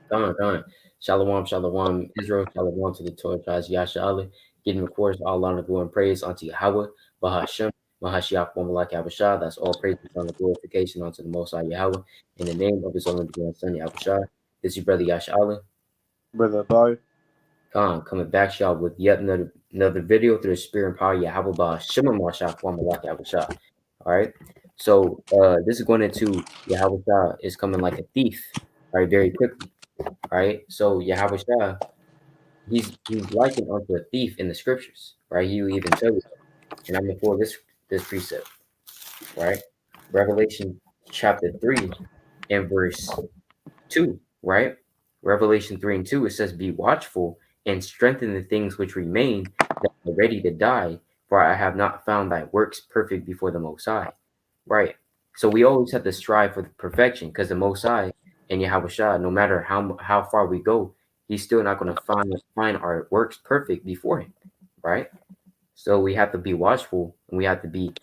Gone. Shalom, shalom, Israel, shalom to the Torah tribes, Yasha Allah, giving of course all honor, glory, and praise unto Yahweh, BAHASHAM, Mahashiach, Malak Yahushua. That's all praise and honor, glorification unto the Most High Yahweh, in the name of His only begotten Son, Yahushua. This is your brother Yasha Allah. Brother Abari. Khan, coming back to y'all with yet another video through the spirit and power of Yahweh, BAHASHAM, Mahashiach, Malak Yahushua. All right. So this is going into Yahweh is coming like a thief, all right, very quickly. All right. So Yahweh he's likened unto a thief in the scriptures, right? You even tell you, and I'm gonna pull this precept, right? Revelation chapter 3 and verse 2, right? Revelation 3 and 2, it says, "Be watchful and strengthen the things which remain that are ready to die, for I have not found thy works perfect before the Most High." Right. So we always have to strive for the perfection, because the Most High and Yahweh Shah, no matter how far we go, He's still not going to find our works perfect before Him, right? So we have to be watchful, and we have to be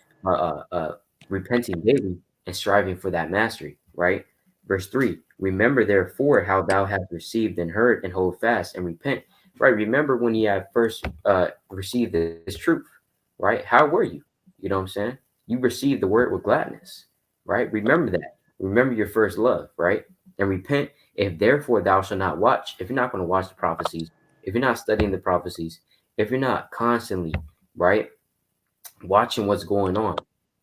repenting daily and striving for that mastery, right? Verse 3: Remember therefore how thou hast received and heard, and hold fast and repent. Right. Remember when you had first received this truth, right? How were you? You know what I'm saying? You received the word with gladness, right? Remember that. Remember your first love, right? And repent. If therefore thou shalt not watch, if you're not going to watch the prophecies, if you're not studying the prophecies, if you're not constantly, right, watching what's going on,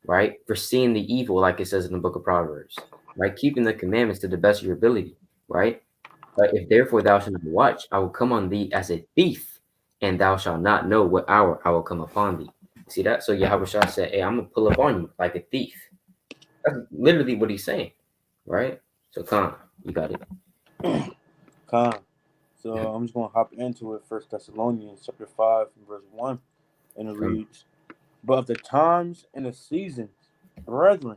right, foreseeing the evil, like it says in the book of Proverbs, right, keeping the commandments to the best of your ability, right? But if therefore thou shalt not watch, I will come on thee as a thief, and thou shalt not know what hour I will come upon thee. See that? So Yahweh Shah said, hey, I'm going to pull up on you like a thief. That's literally what he's saying, right? So, Khan, you got it. Khan. So I'm just gonna hop into it. First Thessalonians chapter 5 and verse 1, and it Khan. reads, "But of the times and the seasons, brethren,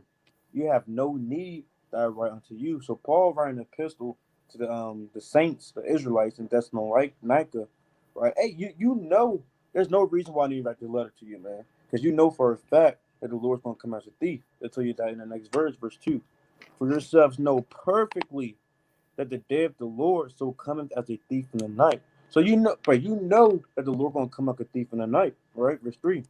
you have no need that I write unto you." So Paul writing an epistle to the saints, the Israelites in Thessalonica, right? Hey, you know there's no reason why I need to write the letter to you, man, because you know for a fact that the Lord's gonna come as a thief. They'll tell you that in the next verse, verse 2. For yourselves know perfectly that the day of the Lord so cometh as a thief in the night. So you know, but you know that the Lord gonna come like a thief in the night, right? Verse 3.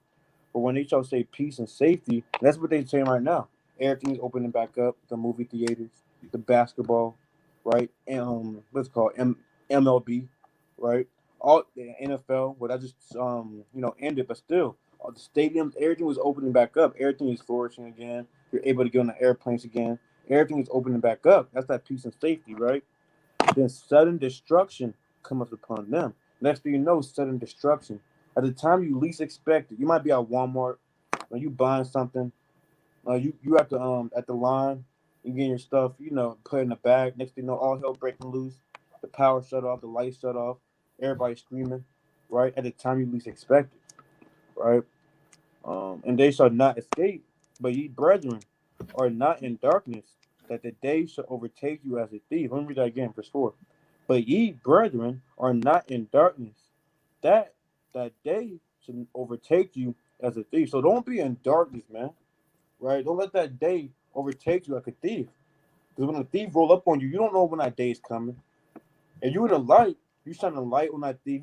But when they shall say peace and safety, that's what they're saying right now. Everything's opening back up. The movie theaters, the basketball, right? And what's it called MLB, right? All the NFL. Well, that just ended, but still, all the stadiums, everything was opening back up. Everything is flourishing again. You're able to get on the airplanes again. Everything is opening back up. That's that peace and safety, right? Then sudden destruction cometh upon them. Next thing you know, sudden destruction. At the time you least expect it, you might be at Walmart when you buying something. You at the line, you getting your stuff, put in the bag. Next thing you know, all hell breaking loose. The power shut off, the lights shut off, everybody screaming, right? At the time you least expect it, right? And they shall not escape, but ye brethren are not in darkness, that the day shall overtake you as a thief. Let me read that again, verse 4. But ye brethren are not in darkness, that that day should overtake you as a thief. So don't be in darkness, man. Right? Don't let that day overtake you like a thief. Because when a thief roll up on you, you don't know when that day is coming. If you in the light, you shine a light on that thief.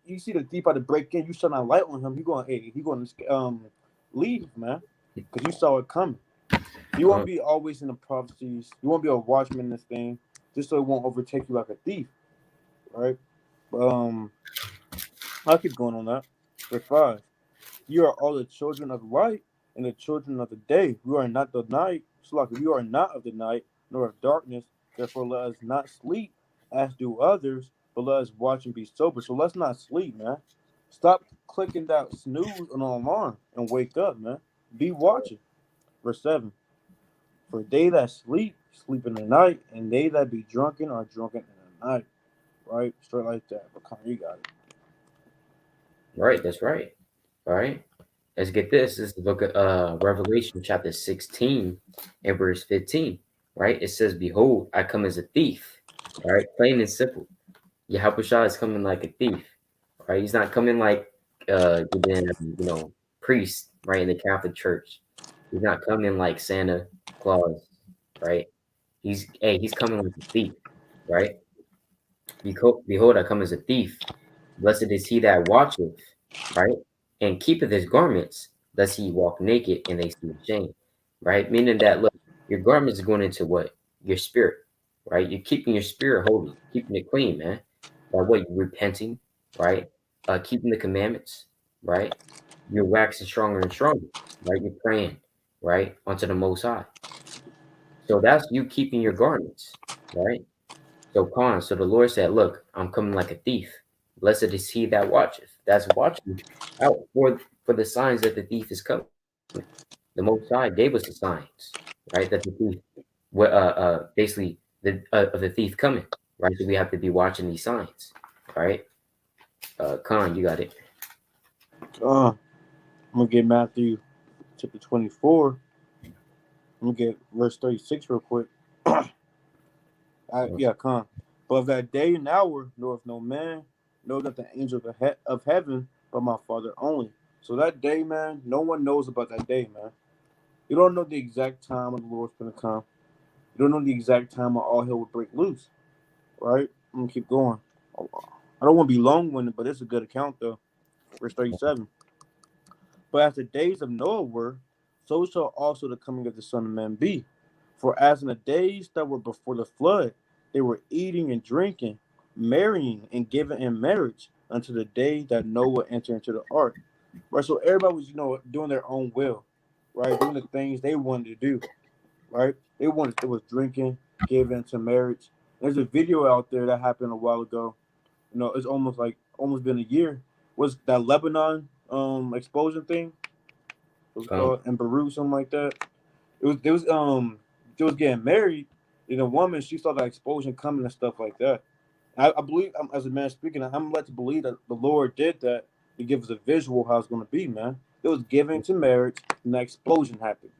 You see the thief about to break in, you shine a light on him. He going to leave, man, because you saw it coming. You won't Khan. be always in the prophecies. You won't be a watchman in this thing, just so it won't overtake you like a thief, right? But I'll keep going on that. Verse 5. You are all the children of light and the children of the day. We are not the night. So like we are not of the night, nor of darkness. Therefore, let us not sleep as do others, but let us watch and be sober. So let's not sleep, man. Stop clicking that snooze on the alarm and wake up, man. Be watching. Verse 7. For they that sleep, sleep in the night, and they that be drunken are drunken in the night. Right? Straight like that. But come, you got it. Right, that's right. All right. Let's get this. This is the book of Revelation, chapter 16 and verse 15. Right? It says, Behold, I come as a thief. All right, plain and simple. Yahweh Shah is coming like a thief. Right? He's not coming like the priest, right, in the Catholic Church. He's not coming like Santa Claus, right? He's coming like a thief, right? Behold, I come as a thief. Blessed is he that watcheth, right? And keepeth his garments, lest he walk naked and they see shame, right? Meaning that, look, your garments are going into what? Your spirit, right? You're keeping your spirit holy, keeping it clean, man. By what? You're repenting, right? Keeping the commandments, right? You're waxing stronger and stronger, right? You're praying, right? Unto the Most High. So that's you keeping your garments, right? So the Lord said, look, I'm coming like a thief. Blessed is he that watcheth. That's watching out for the signs that the thief is coming. The Most High gave us the signs, right? That the thief, basically, of the thief coming, right? So we have to be watching these signs, right? Khan, you got it. I'm gonna get Matthew chapter 24. I'm gonna get verse 36 real quick. Yeah, come. But of that day and hour knoweth no man, nor that the angel of heaven, but my Father only. So that day, man, no one knows about that day, man. You don't know the exact time when the Lord's gonna come. You don't know the exact time when all hell will break loose, right? I'm gonna keep going. I don't want to be long-winded, but it's a good account though. Verse 37. But as the days of Noah were, so shall also the coming of the Son of Man be. For as in the days that were before the flood, they were eating and drinking, marrying and giving in marriage until the day that Noah entered into the ark. Right, so everybody was, doing their own will, right, doing the things they wanted to do, right. It was drinking, giving into marriage. There's a video out there that happened a while ago. It's almost been a year. Was that Lebanon explosion thing? It was Khan, called in Beirut, something like that. They was getting married, and a woman, she saw the explosion coming and stuff like that. I believe, as a man speaking, I'm led to believe that the Lord did that to give us a visual how it's going to be, man. It was given to marriage, and the explosion happened.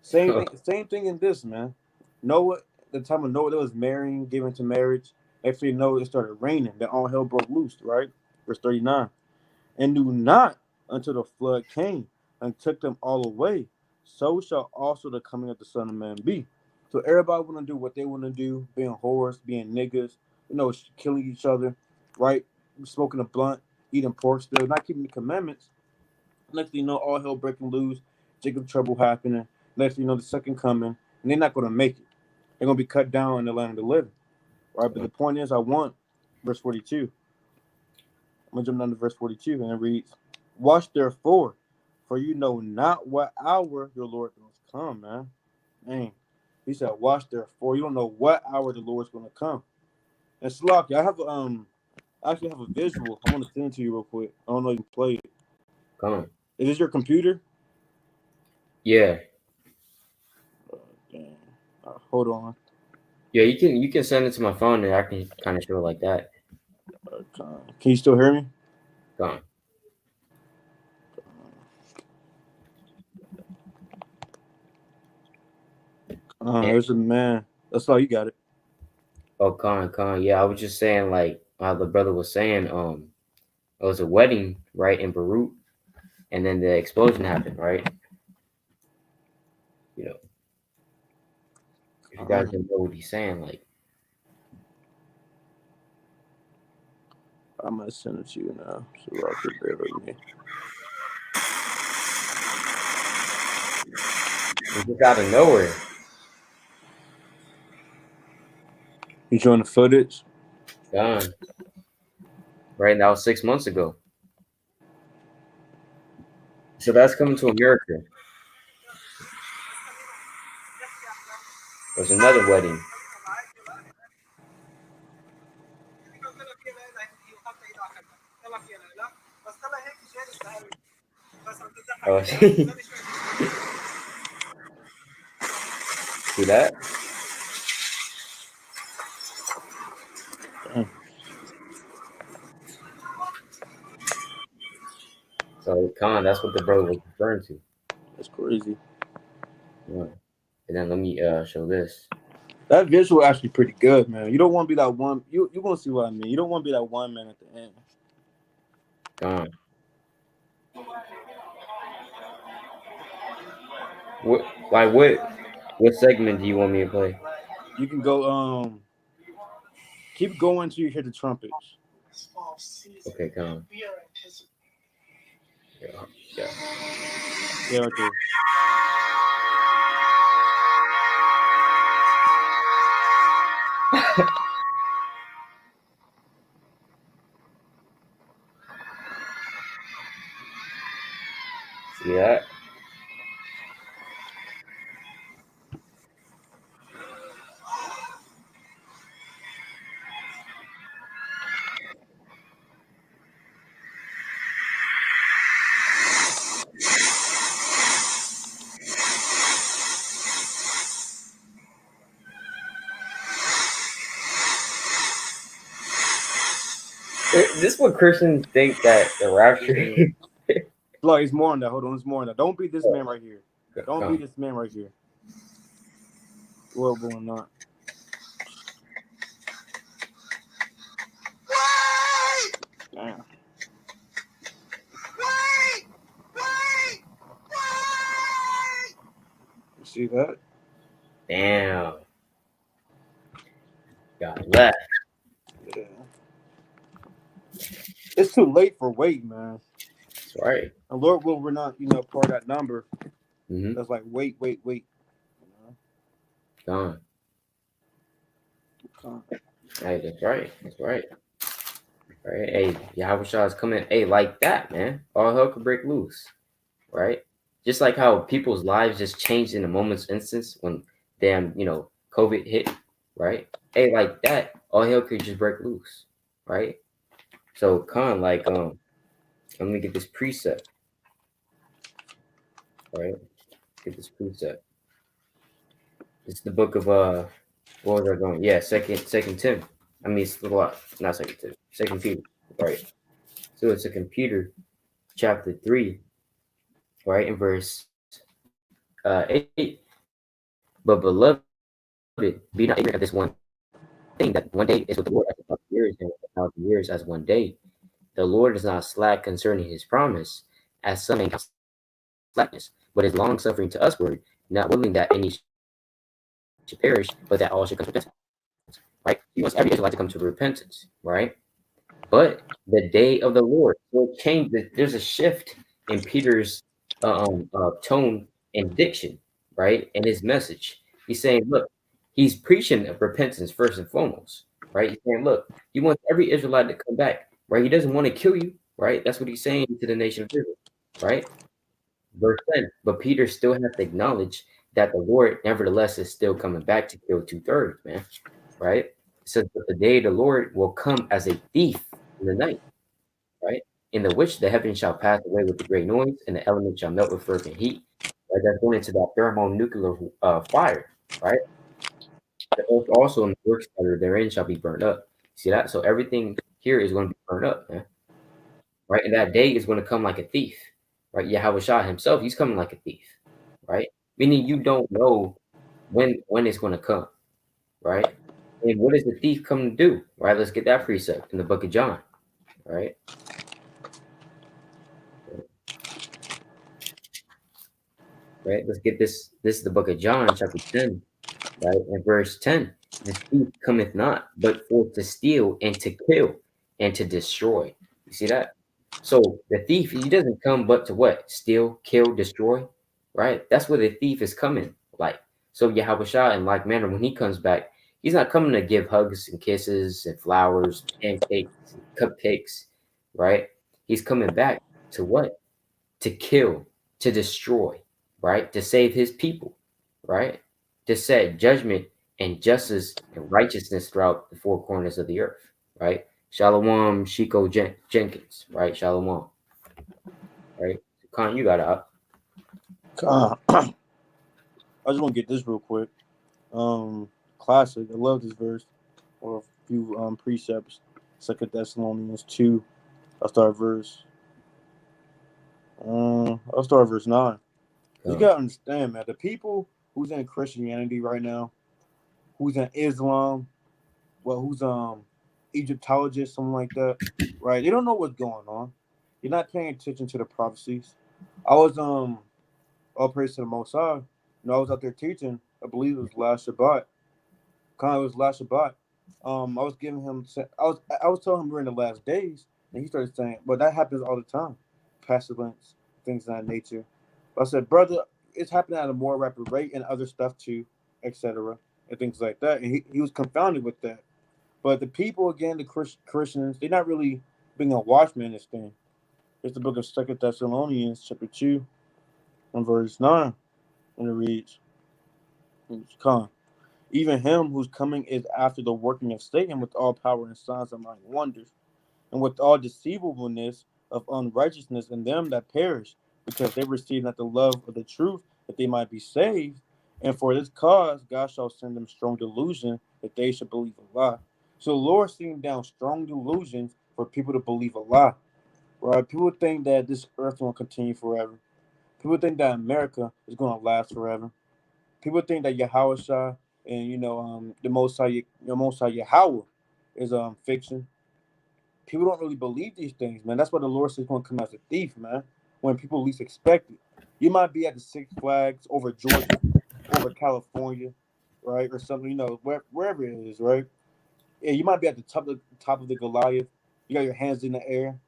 Same thing in this, man. Noah, the time of Noah, that was marrying, given to marriage. Actually, Noah, it started raining. Then all hell broke loose, right? Verse 39. And knew not until the flood came and took them all away. So shall also the coming of the Son of Man be. So everybody want to do what they want to do, being whores, being niggas, killing each other, right? Smoking a blunt, eating pork still, not keeping the commandments. Next thing you know, all hell breaking loose, Jacob trouble happening. Next thing you know, the second coming, and they're not going to make it. They're going to be cut down in the land of the living, right? But the point is, I want verse 42. I'm going to jump down to verse 42, and it reads, Watch therefore, for you know not what hour your Lord is come, man. Dang. He said, Watch therefore. You don't know what hour the Lord's going to come. And Slocky, I actually have a visual. I'm going to send it to you real quick. I don't know if you can play it. Khan. Is this your computer? Yeah, Dang. Hold on. yeah. You can send it to my phone, and I can kind of show it like that. Can you still hear me? Khan. There's a man. That's all you got it. Oh, Khan. Yeah, I was just saying, like, how the brother was saying, it was a wedding, right, in Beirut, and then the explosion happened, right? You know, if you guys don't know what he's saying, like, I'm gonna send it to you now, so y'all can bear with me. it's just out of nowhere. You showing the footage? Gone. Right, and that was 6 months ago. So that's coming to America. There's another wedding. Oh, see that? Damn, So, Khan, that's what the brother was referring to. that's crazy. Yeah. And then let me show this. That visual actually pretty good, man. You don't want to be that one. You gonna see what I mean. You don't want to be that one man at the end. Gone. What, like, what segment do you want me to play? You can go Keep going until you hear the trumpets. Okay, come. Yeah. Yeah, right there. See that? This is what Christians think that the rapture is. Like, it's more on that. Hold on, it's more on that. Don't beat this man right here. Don't beat this man right here. Well, going not. Damn. You see that? Damn. Got left. Yeah. It's too late for wait, man. That's right. And Lord will we're not, part of that number. Mm-hmm. That's like wait. Gone. Hey, that's right. That's right. Right. Hey, Yahawashi is coming. Hey, like that, man. All hell could break loose. Right. Just like how people's lives just changed in a moment's instance when damn, COVID hit. Right. Hey, like that, all hell could just break loose. Right. So, let me get this precept. Right. Get this precept. It's the book of what was I going? Yeah, second Tim. I mean, it's a lot. Not second Tim. Second Peter. Right. So it's Second Peter, chapter 3, right, in verse 8. But beloved, be not ignorant of this one thing, that one day is with the Lord as 1,000 years, and with 1,000 years as one day. The Lord is not slack concerning his promise, as some men count slackness, but is long suffering to usward, not willing that any should perish, but that all should come to repentance. Right? He wants every Israelite to come to repentance, right? But the day of the Lord will change. There's a shift in Peter's tone and diction, right? And his message. He's saying, look, he's preaching of repentance first and foremost, right? He's saying, look, he wants every Israelite to come back, right? He doesn't want to kill you, right? That's what he's saying to the nation of Israel, right? Verse 10. But Peter still has to acknowledge that the Lord, nevertheless, is still coming back to kill 2/3, man, right? It says, but the day of the Lord will come as a thief in the night, right? In the which the heavens shall pass away with a great noise, and the elements shall melt with fervent heat. Right? That's going into that thermonuclear fire, right? The earth also and the works that are therein shall be burned up. See that? So everything here is going to be burned up, man. Right? And that day is going to come like a thief, right? Yahawashi himself, he's coming like a thief, right? Meaning you don't know when it's going to come, right? And what is the thief coming to do, right? Let's get that precept in the book of John, right? Right? Let's get this. This is the book of John, chapter 10, right? And verse 10. The thief cometh not, but for to steal and to kill and to destroy. You see that? So the thief, he doesn't come but to what? Steal, kill, destroy, right? That's where the thief is coming. Like, so Yahawashi, in like manner, when he comes back, he's not coming to give hugs and kisses and flowers, pancakes, and cupcakes, right? He's coming back to what? To kill, to destroy, right? To save his people, right? To set judgment and justice and righteousness throughout the four corners of the earth, right? Shalom, Shiko Jenkins, right? Shalom, right? Khan, you got out. I just want to get this real quick. Classic. I love this verse. Or a few precepts. 2 Thessalonians 2. I'll start verse 9. You gotta understand, man. The people who's in Christianity right now, who's in Islam, who's Egyptologist, something like that, right? They don't know what's going on. You're not paying attention to the prophecies. I was all praise to the Most High. I was out there teaching. I believe it was last Shabbat. It was last Shabbat, I was giving him, I was telling him we're in the last days, and he started saying, "But that happens all the time, pestilence, things of that nature." But I said, "Brother, it's happening at a more rapid rate, and other stuff too, etc., and things like that." And he was confounded with that. But the people, again, the Christians, they're not really being a watchman in this thing. It's the book of Second Thessalonians, chapter 2, and verse 9, and it reads, "Come. Even him whose coming is after the working of Satan with all power and signs and lying wonders, and with all deceivableness of unrighteousness in them that perish, because they receive not the love of the truth, that they might be saved. And for this cause God shall send them strong delusion, that they should believe a lie." So the Lord sending down strong delusions for people to believe a lie. Right? People think that this earth will continue forever. People think that America is going to last forever. People think that Yahawashi and the Most High Yahawah is fiction. People don't really believe these things, man. That's why the Lord says he's going to come as a thief, man. When people least expect it, you might be at the Six Flags over Georgia, over California, right, or something. Wherever it is, right. Yeah, you might be at the top of the Goliath. You got your hands in the air,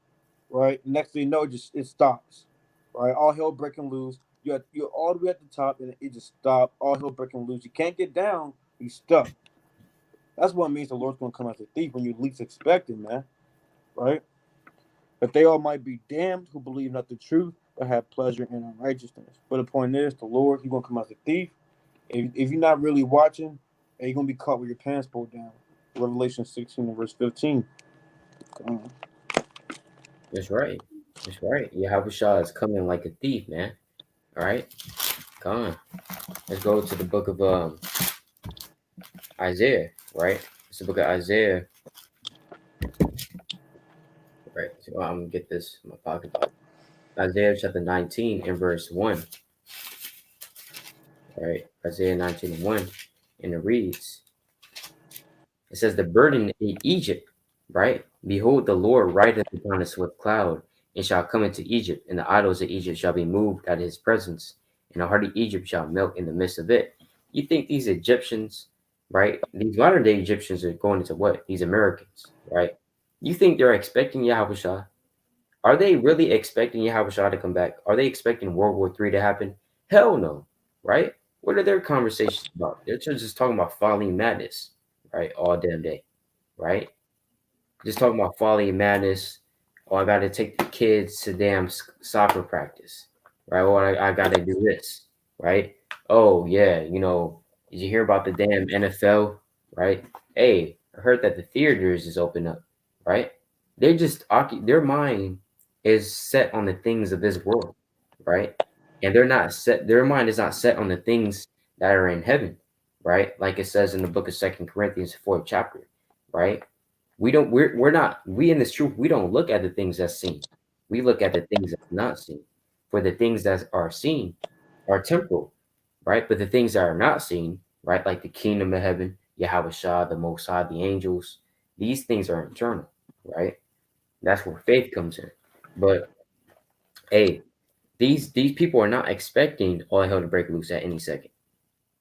right? Next thing you know, it stops, right? All hell breaking loose. You're all the way at the top, and it just stopped. All hell breaking loose. You can't get down. You stuck. That's what it means the Lord's going to come as a thief when you least expect it, man. Right? That they all might be damned who believe not the truth, but have pleasure in unrighteousness. But the point is, the Lord, He's going to come as a thief. If you're not really watching, you're going to be caught with your pants pulled down. Revelation 16 and verse 15. That's right. That's right. Yahushua is coming like a thief, man. All right. Come on. Let's go to the book of Isaiah, right? It's the book of Isaiah, right? So I'm gonna get this in my pocket. Isaiah chapter 19 and verse 1. Right? Isaiah 19 and 1. And it reads, it says, "The burden in Egypt, right? Behold, the Lord rideth upon a swift cloud, and shall come into Egypt, and the idols of Egypt shall be moved at his presence, and the heart of Egypt shall melt in the midst of it." You think these Egyptians, right? These modern day Egyptians are going into what? These Americans, right? You think they're expecting Yahweh? Are they really expecting Yahawashi to come back? Are they expecting World War III to happen? Hell no, right? What are their conversations about? They're just talking about folly and madness, right? All damn day, right? Just talking about folly and madness. Oh, I got to take the kids to damn soccer practice, right? Or I got to do this, right? Oh, yeah, did you hear about the damn NFL, right? Hey, I heard that the theaters is open up, right? They're just, their mind is set on the things of this world, right? And their mind is not set on the things that are in heaven, right? Like it says in the book of Second Corinthians, 4th chapter, right? We're not, we in this truth, we don't look at the things that's seen. We look at the things that's not seen. For the things that are seen are temporal, right? But the things that are not seen, right, like the kingdom of heaven, Yahweh Shah, the Most High, the angels, these things are eternal, right? That's where faith comes in. But hey, these people are not expecting all hell to break loose at any second,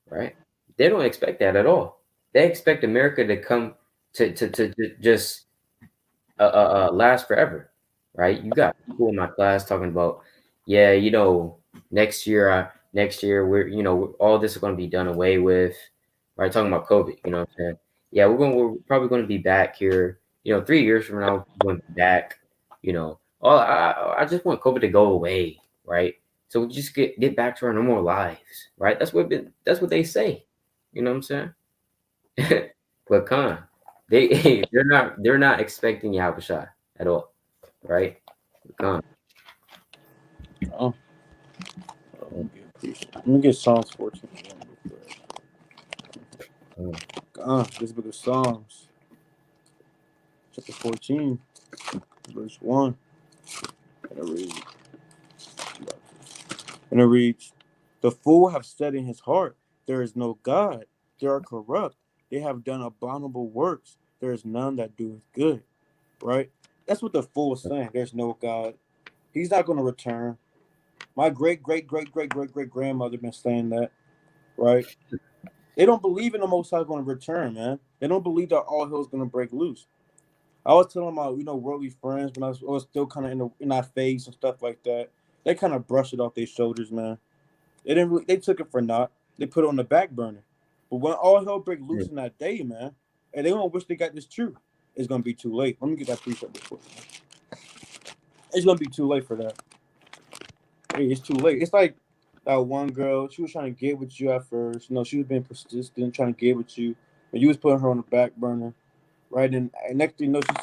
right? They don't expect that at all. They expect America to come to just last forever, right? You got people in my class talking about, yeah, next year all this is going to be done away with, right? Talking about COVID, you know what I'm saying? Yeah, we're probably going to be back here, 3 years from now, we're going to be back, I just want COVID to go away, right? So we just get back to our normal lives, right? That's what they say, you know what I'm saying? But they're not expecting Yahushua at all, right? Con, Oh, let me get Psalms 14. con. This book of Psalms, chapter 14, verse 1. And it reads, "The fool have said in his heart, there is no God. They are corrupt. They have done abominable works. There is none that doeth good." Right? That's what the fool is saying. There's no God. He's not going to return. My great, great, great, great, great, great grandmother been saying that. Right? They don't believe in the Most High going to return, man. They don't believe that all hell's going to break loose. I was telling my worldly friends when I was still kind of in our face and stuff like that. They kind of brushed it off their shoulders, man. They didn't. They took it for naught. They put it on the back burner. But when all hell break loose in that day, man, and they don't wish they got this truth, it's gonna be too late. Let me get that precept before. It's gonna be too late for that. Hey, it's too late. It's like that one girl. She was trying to get with you at first. She was being persistent, trying to get with you, but you was putting her on the back burner, right? And next thing you know, she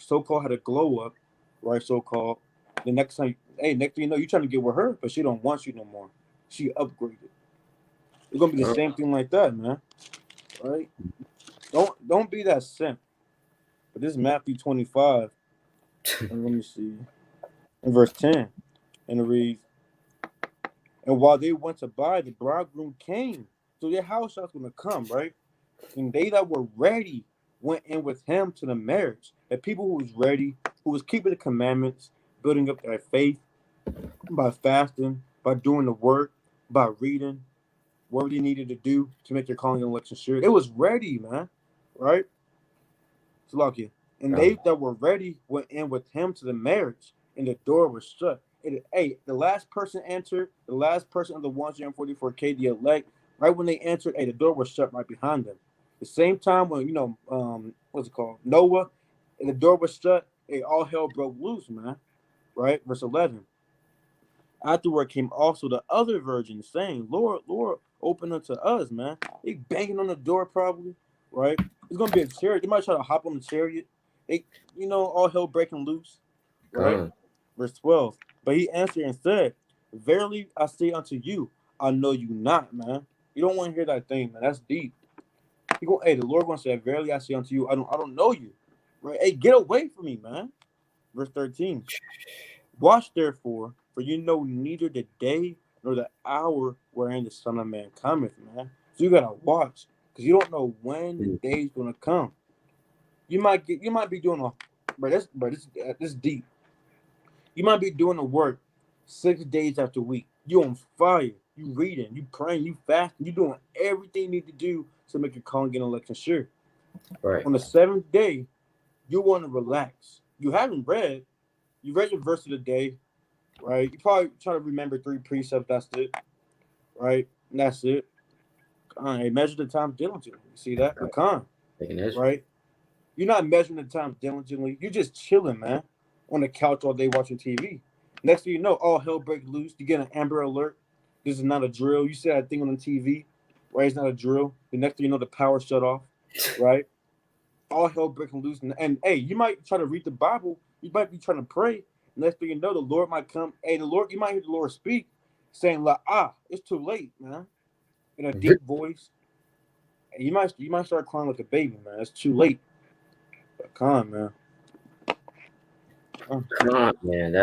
so-called had a glow up, right? So-called. The next time, hey, next thing you know, you trying to get with her, but she don't want you no more. She upgraded. It's gonna be the same thing like that, man. Right? Don't be that simp. But this is Matthew 25, and let me see, in verse 10, and it reads, "And while they went to buy, the bridegroom came." So their house was gonna come, right? And they that were ready went in with him to the marriage. The people who was ready, who was keeping the commandments, building up their faith by fasting, by doing the work, by reading, what they needed to do to make their calling and election sure. It was ready, man. Right? It's lucky. And they that were ready went in with him to the marriage, and the door was shut. Hey, the last person entered, the last person of the 144K, the elect, right when they entered, hey, the door was shut right behind them. The same time when, what's it called? Noah, and the door was shut, hey, all hell broke loose, man. Right? Verse 11. Afterward came also the other virgins, saying, Lord, Lord, open unto us, man. They banging on the door, probably, right? It's gonna be a chariot. They might try to hop on the chariot. They, all hell breaking loose, right? Verse 12. But he answered and said, Verily I say unto you, I know you not, man. You don't want to hear that thing, man. That's deep. Hey, the Lord gonna say, Verily I say unto you, I don't know you, right? Hey, get away from me, man. Verse 13. Watch therefore, for you know neither the day nor the hour wherein the Son of Man cometh, man. So you gotta watch, because you don't know when the day's gonna come. You might be doing this deep. You might be doing the work 6 days after week. You on fire. You reading, you praying, you fasting, you doing everything you need to do to make your calling and election sure. Right. On the seventh day, you want to relax. You haven't read. You read your verse of the day, right? You probably try to remember 3 precepts. That's it, right? And that's it. Hey, measure the time diligently. You see that? Right? You're not measuring the time diligently. You're just chilling, man, on the couch all day watching TV. Next thing you know, all hell breaks loose. You get an Amber Alert. This is not a drill. You see that thing on the TV, right? It's not a drill. The next thing you know, the power shut off, right? All hell breaking loose. And hey, you might try to read the Bible. You might be trying to pray. Next thing you know, the Lord might come. Hey, you might hear the Lord speak, saying, like, it's too late, man. In a deep voice. And you might start crying like a baby, man. It's too late. But come on, man. Come on, man.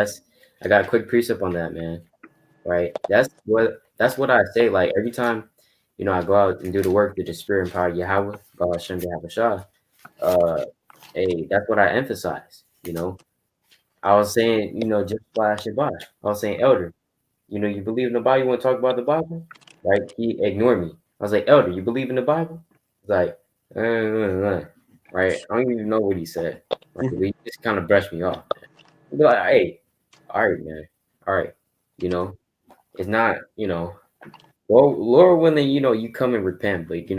I got a quick precept on that, man. Right. That's what I say. Like every time, I go out and do the work that the spirit and power of Yahweh, BAHASHAM, YAHAWASH. Hey, that's what I emphasize. I was saying, just flash and bosh. I was saying, Elder, you believe in the Bible, you want to talk about the Bible? Right? He ignored me. I was like, Elder, you believe in the Bible? He's like, right? I don't even know what he said. Right? He just kind of brushed me off. I'd be like, hey, all right, man. All right. It's not, well, Lord willing, you come and repent, but it's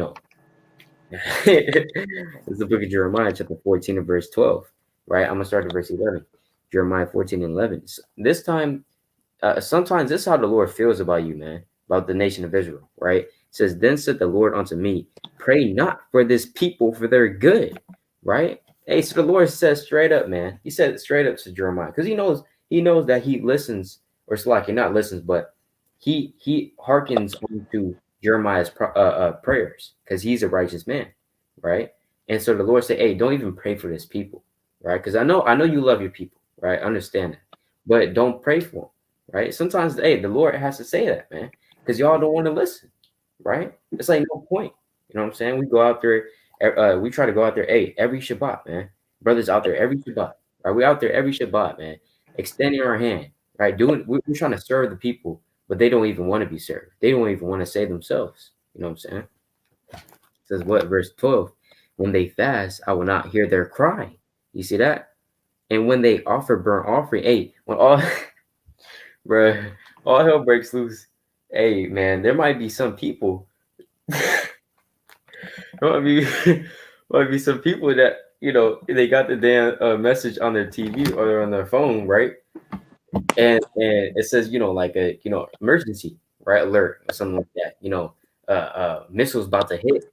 the book of Jeremiah, chapter 14 and verse 12. Right? I'm gonna start at verse 11. Jeremiah 14 and 11. So this time, sometimes this is how the Lord feels about you, man, about the nation of Israel, right? It says, Then said the Lord unto me, Pray not for this people for their good, right? Hey, so the Lord says straight up, man. He said it straight up to Jeremiah, because he knows that he listens, or it's like he not listens, but he hearkens onto Jeremiah's prayers, because he's a righteous man, right? And so the Lord said, Hey, don't even pray for this people, right? Because I know you love your people, right? Understand that, but don't pray for them. Right? Sometimes, hey, the Lord has to say that, man, because y'all don't want to listen, right? It's like no point. You know what I'm saying? We go out there, we try to go out there, hey, every Shabbat, man. Brothers out there every Shabbat, right? We out there every Shabbat, man, extending our hand, right? We're trying to serve the people, but they don't even want to be served. They don't even want to save themselves. You know what I'm saying? says what? Verse 12. When they fast, I will not hear their cry. You see that? And when they offer burnt offering, hey, when all bruh, all hell breaks loose. Hey man, there might be some people. There might be might be some people that they got the damn message on their TV or on their phone, right? And it says like a emergency, right, alert or something like that. Missiles about to hit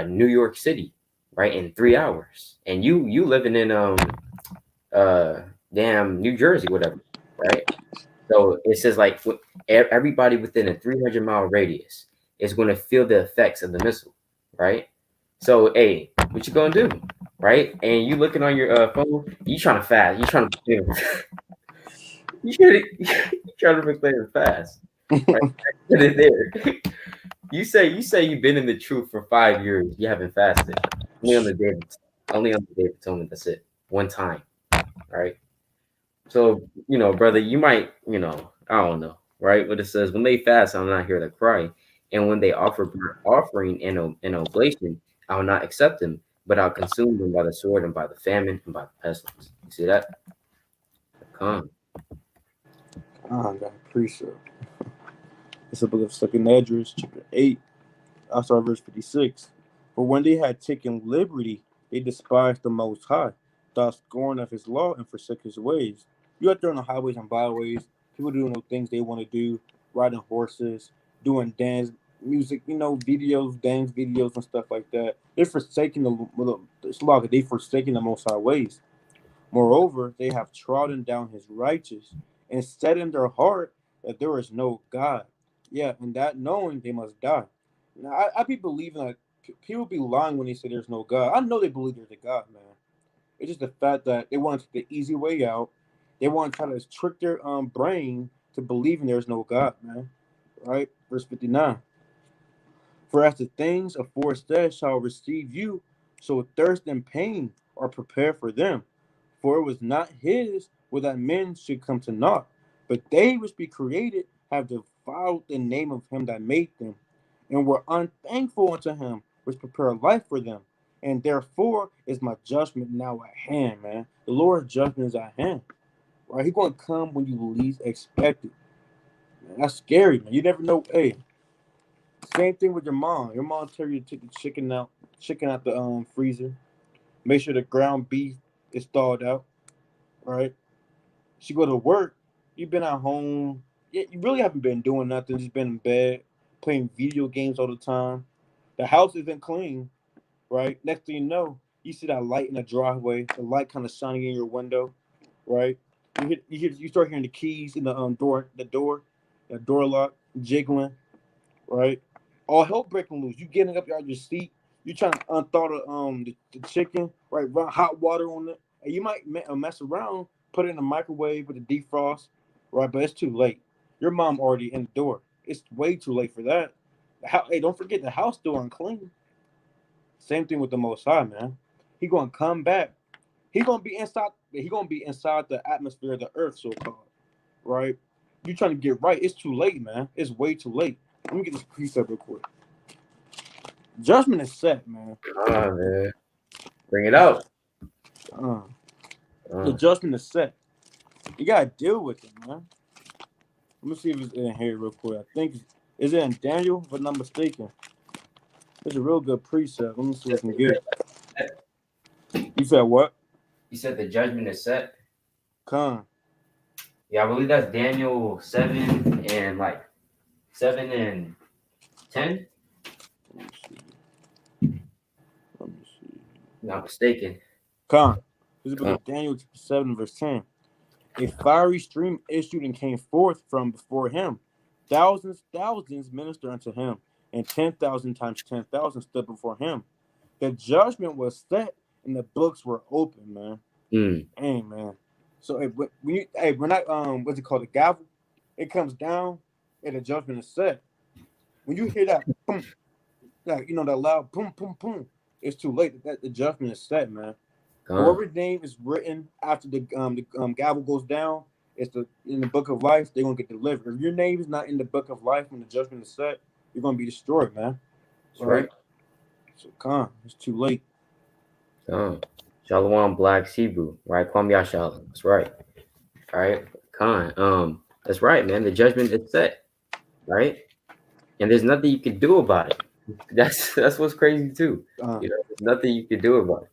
New York City, right, in 3 hours, and you living in uh damn New Jersey, whatever, right? So it says like everybody within a 300-mile radius is going to feel the effects of the missile, right? So hey, what you gonna do, right? And you looking on your phone, you trying to fast, you trying to you trying to proclaim it fast, right? Put it there. You say you've been in the truth for 5 years. You haven't fasted. Only on the day, only on the Day of Atonement. That's it. One time, right? So brother, you might, I don't know, right? But it says when they fast, I'm not here to cry, and when they offer burnt offering and oblation, I will not accept them, but I'll consume them by the sword and by the famine and by the pestilence. You see that? Come. got a precept. It's the book of Second Esdras, chapter 8. I start verse 56. For when they had taken liberty, they despised the Most High, thus scorn of his law and forsook his ways. You out there on the highways and byways, people doing the things they want to do, riding horses, doing dance music, videos, dance videos and stuff like that. They're forsaking the law, they forsaking the Most High ways. Moreover, they have trodden down his righteous and said in their heart that there is no God. Yeah, and that knowing they must die. Now, I be believing that people be lying when they say there's no God. I know they believe there's a God, man. It's just the fact that they want to take the easy way out. They want to try to trick their brain to believing there's no God, man. Right? Verse 59. For as the things aforesaid shall receive you, so thirst and pain are prepared for them. For it was not his will that men should come to naught, but they which be created have defiled the name of him that made them, and were unthankful unto him which prepared life for them. And therefore is my judgment now at hand, man. The Lord's judgment is at hand. Right? He's gonna come when you least expect it. Man, that's scary, man. You never know. Hey, same thing with your mom. Your mom tell you to take the chicken out the freezer. Make sure the ground beef is thawed out. Right? She go to work. You've been at home. Yeah, you really haven't been doing nothing. Just been in bed, playing video games all the time. The house isn't clean. Right? Next thing you know, you see that light in the driveway. The light kind of shining in your window. Right? You start hearing the keys in the the door lock jiggling. Right? All hell breaking loose. You getting up out of your seat. You trying to unthaw the chicken, right? Run hot water on it, and you might mess around, put it in the microwave with the defrost, right? But it's too late. Your mom already in the door. It's way too late for that. Hey, don't forget the house door unclean. Same thing with the Most High, man. He gonna come back. He gonna be inside. He gonna be inside the atmosphere of the earth, so called, right? You trying to get right? It's too late, man. It's way too late. Let me get this precept real quick. Judgment is set, man. Man. Bring it out. Uh, the judgment is set. You gotta deal with it, man. Let me see if it's in here real quick. I think is it in Daniel, if I'm not mistaken. It's a real good precept. Let me see what I can get. You said what? You said the judgment is set. Con. Yeah, I believe that's Daniel 7 and like 7 and 10. Let me see. Let me see. Not mistaken. Con. This is the book of Daniel 7, verse 10. A fiery stream issued and came forth from before him. Thousands ministered unto him, and 10,000 times 10,000 stood before him. The judgment was set, and the books were open, man. Amen. So when you, when I what's it called, the gavel, it comes down, and the judgment is set. When you hear that boom, like that loud boom, boom, boom, it's too late. That the judgment is set, man. Whoever's name is written after the gavel goes down, it's in the book of life. They're gonna get delivered. If your name is not in the book of life when the judgment is set, you're gonna be destroyed, man. That's right. So come, it's too late. Shalom, Black Hebrew, right? Kwam Yashal. That's right. All right. Khan. That's right, man. The judgment is set, right? And there's nothing you can do about it. That's what's crazy too. Uh, There's nothing you can do about it.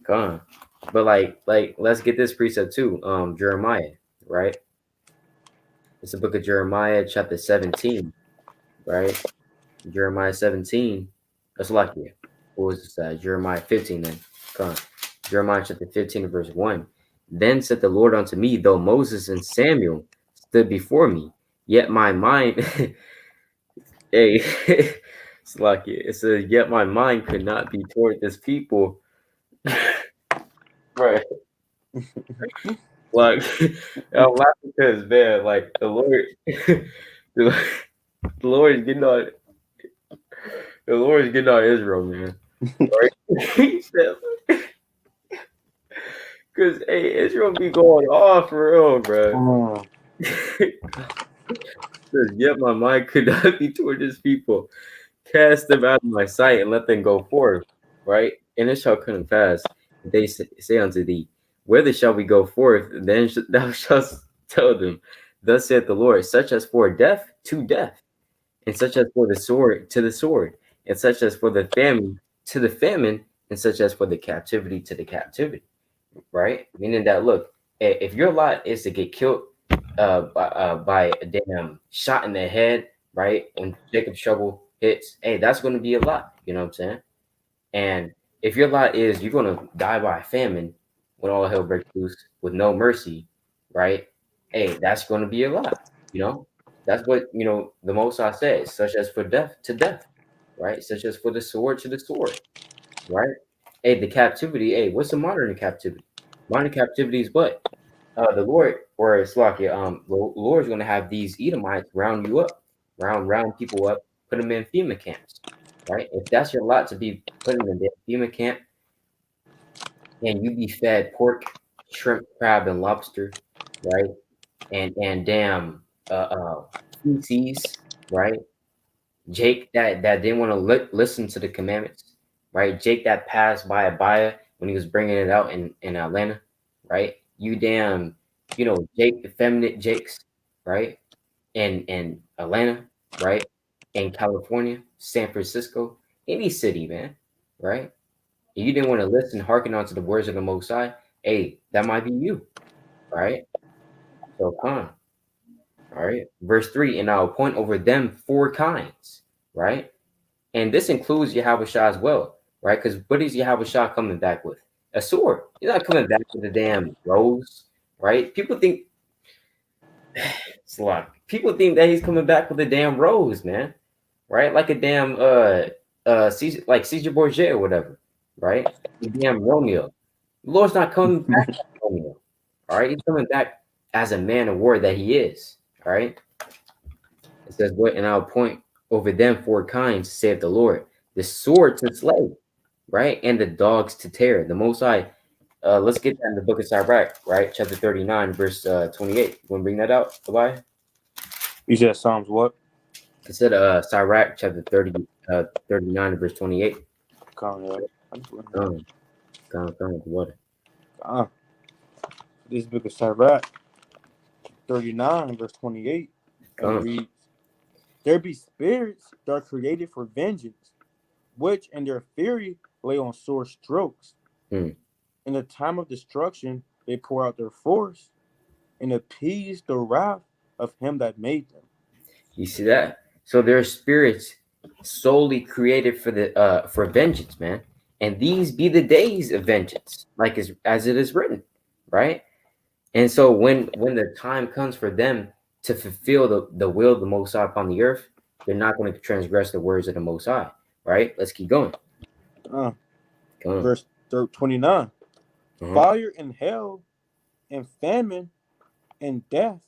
Khan. But like let's get this precept too. Jeremiah, right? It's the book of Jeremiah, chapter 17, right? Jeremiah 17. That's lucky. What was this? Jeremiah 15 then. Come on. Jeremiah chapter 15 verse 1. Then said the Lord unto me, though Moses and Samuel stood before me, yet my mind hey it's lucky. It says, yet my mind could not be toward this people. Right. Like I'm laughing because man, like the Lord the Lord is getting on the Lord is getting on Israel, man. Right? He said, because hey, Israel be going off for real, bro. uh, Says, yet my mind could not be toward his people. Cast them out of my sight and let them go forth. Right? And it shall come to pass. They say unto thee, whither shall we go forth? Then thou shalt tell them, thus saith the Lord, such as for death to death, and such as for the sword to the sword, and such as for the famine to the famine, and such as for the captivity to the captivity. Right? Meaning that look, if your lot is to get killed by a damn shot in the head, right? When Jacob's trouble hits, hey, that's going to be a lot. You know what I'm saying? And if your lot is you're going to die by famine when all hell breaks loose with no mercy, right? Hey, that's going to be a lot. You know, that's what the Most High says, such as for death to death, right? Such as for the sword to the sword, right? Hey, the captivity. Hey, what's the modern captivity? Modern captivity is what? The Lord or Slakia, the Lord's going to have these Edomites round you up, round people up, put them in FEMA camps, right? If that's your lot to be put in the FEMA camp, and you be fed pork, shrimp, crab, and lobster, right? And damn feces, right? Jake that didn't want to listen to the commandments, right? Jake that passed by Abaya when he was bringing it out in Atlanta, right? You damn, Jake, effeminate Jakes, right? In Atlanta, right? In California, San Francisco, any city, man, right? You didn't want to listen, hearken onto the words of the Most High. Hey, that might be you, right? So come, all right. Verse 3, and I'll appoint over them 4 kinds, right? And this includes Yahawashi as well, right? Because what is Yahawashi coming back with? A sword. He's not coming back with a damn rose, right? People think it's a lot. People think that he's coming back with a damn rose, man, right? Like a damn Caesar, like Caesar Borgia or whatever, right? The damn Romeo. The Lord's not coming back as Romeo, all right? He's coming back as a man of war that he is, all right? It says, "What? And I'll point over them 4 kinds, saith the Lord, the sword to slay, right, and the dogs to tear." The Most High. Let's get that in the book of Sirach, right, chapter 39, verse 28. You want to bring that out, Tobiah? you said Psalms what? It said Sirach chapter 39, verse 28. Come, yeah. Come with the water. This book of Sirach, 39, verse 28, and it reads, there be spirits that are created for vengeance, which in their fury lay on sore strokes. In the time of destruction, they pour out their force and appease the wrath of him that made them. You see that? So there are spirits solely created for vengeance, man. And these be the days of vengeance, like as it is written, right? And so when the time comes for them to fulfill the will of the Most High upon the earth, they're not going to transgress the words of the Most High, right? Let's keep going. Verse 29. Fire and hell and famine and death,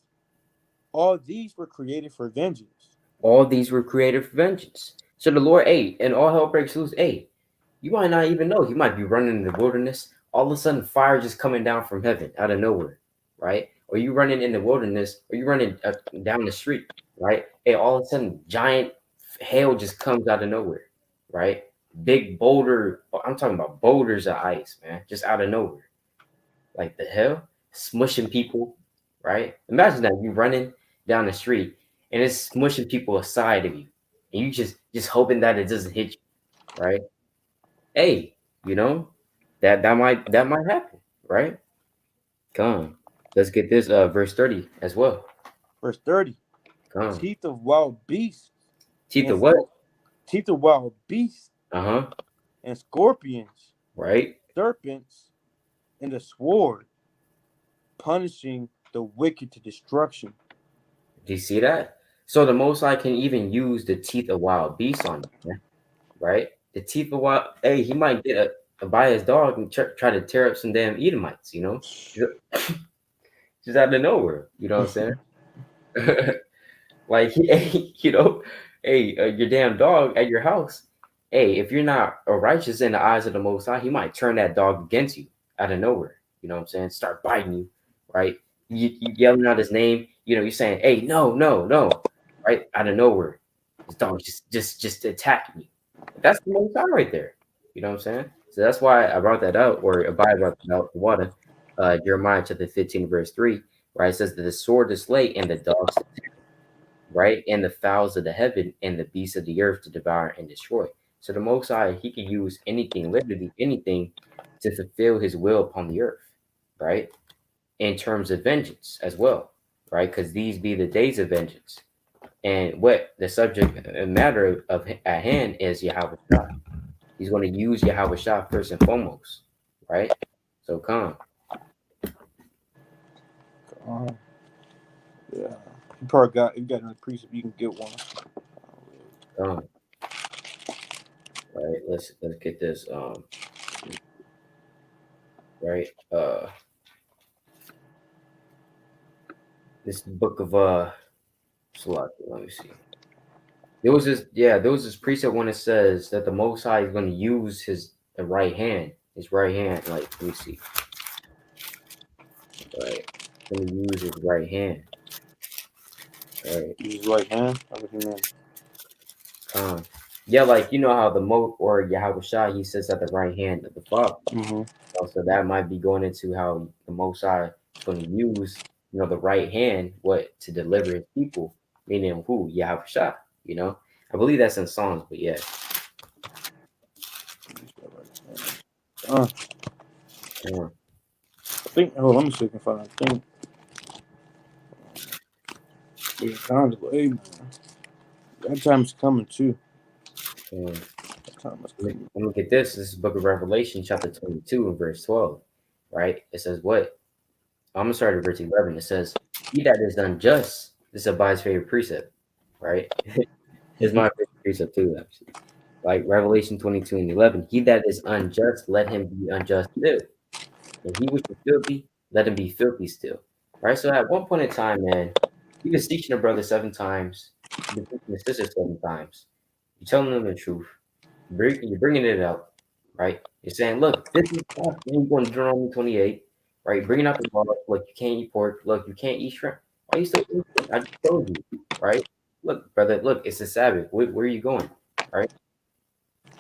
all these were created for vengeance. All these were created for vengeance. So the Lord, and all hell breaks loose, you might not even know. You might be running in the wilderness. All of a sudden, fire just coming down from heaven out of nowhere, right? Or you running in the wilderness, or you running down the street, right? All of a sudden, giant hail just comes out of nowhere, right? big boulder. I'm talking about boulders of ice, man, just out of nowhere. Like the hell, smushing people, right? Imagine that you running down the street and it's smushing people aside of you, and you just hoping that it doesn't hit you, right? Hey, you know that might happen, right? Come on, let's get this verse 30 as well. Verse 30. Come on, Teeth of wild beasts teeth and of what? teeth of wild beasts Uh-huh. and scorpions, Right? serpents, and the sword, punishing the wicked to destruction. Do you see that? So the Most High can even use the teeth of wild beasts on you, man, right? The teeth of wild. Hey, he might get by his dog and try to tear up some damn Edomites, just out of nowhere. You know what I'm saying? Like, hey, hey, your damn dog at your house. Hey, if you're not righteous in the eyes of the Most High, he might turn that dog against you out of nowhere. You know what I'm saying? Start biting you, right? You yelling out his name. You're saying, "Hey, no, no, no!" Right out of nowhere, his dog just attacked me. That's the Most High right there. You know what I'm saying? So that's why I brought that out, or Abai brought that out. The water, Jeremiah chapter 15, verse 3, right? It says that the sword to slay and the dogs to, right? And the fowls of the heaven and the beasts of the earth to devour and destroy. So the Most High, he can use anything, literally anything, to fulfill his will upon the earth, right? In terms of vengeance as well, right? Because these be the days of vengeance. And what the subject matter of at hand is Yahawashi. He's going to use Yahawashi first and foremost, right? So come, Yeah. You got another precept, you can get one. come. Right, let's get this right. This book of Salaki, let me see. There was this precept when it says that the Most High is going to use his right hand. Like, let me see. Right, going to use his right hand. Right. Use his right hand. What do you mean? Yeah, like how the Mo or Yahawashi, he sits at the right hand of the Father. Mm-hmm. So that might be going into how the Most High is going to use, the right hand, to deliver his people, meaning who? Yahawashi, I believe that's in Psalms, but yeah. I think. Oh, let me see if I can find. I think. Yeah, time's hey, man. That time's coming too. That time is coming. Look at this. This is the book of Revelation, chapter 22, and verse 12. Right? It says what? I'm gonna start at verse 11. It says, "He that is unjust." This is Abai's favorite precept, right? It's my favorite precept too, actually. Like Revelation 22 and 11. He that is unjust, let him be unjust still. And he which is filthy, let him be filthy still. Right? So at one point in time, man, you been teaching a brother 7 times, you've been teaching a sister 7 times. You're telling them the truth. You're bringing it out, right? You're saying, look, this is stuff. Then you're going to Deuteronomy 28, right? Bringing out the law. Look, you can't eat pork. Look, you can't eat shrimp. Why you still eating shrimp? I just told you, right? Look, brother, look, it's the Sabbath. Where are you going, right?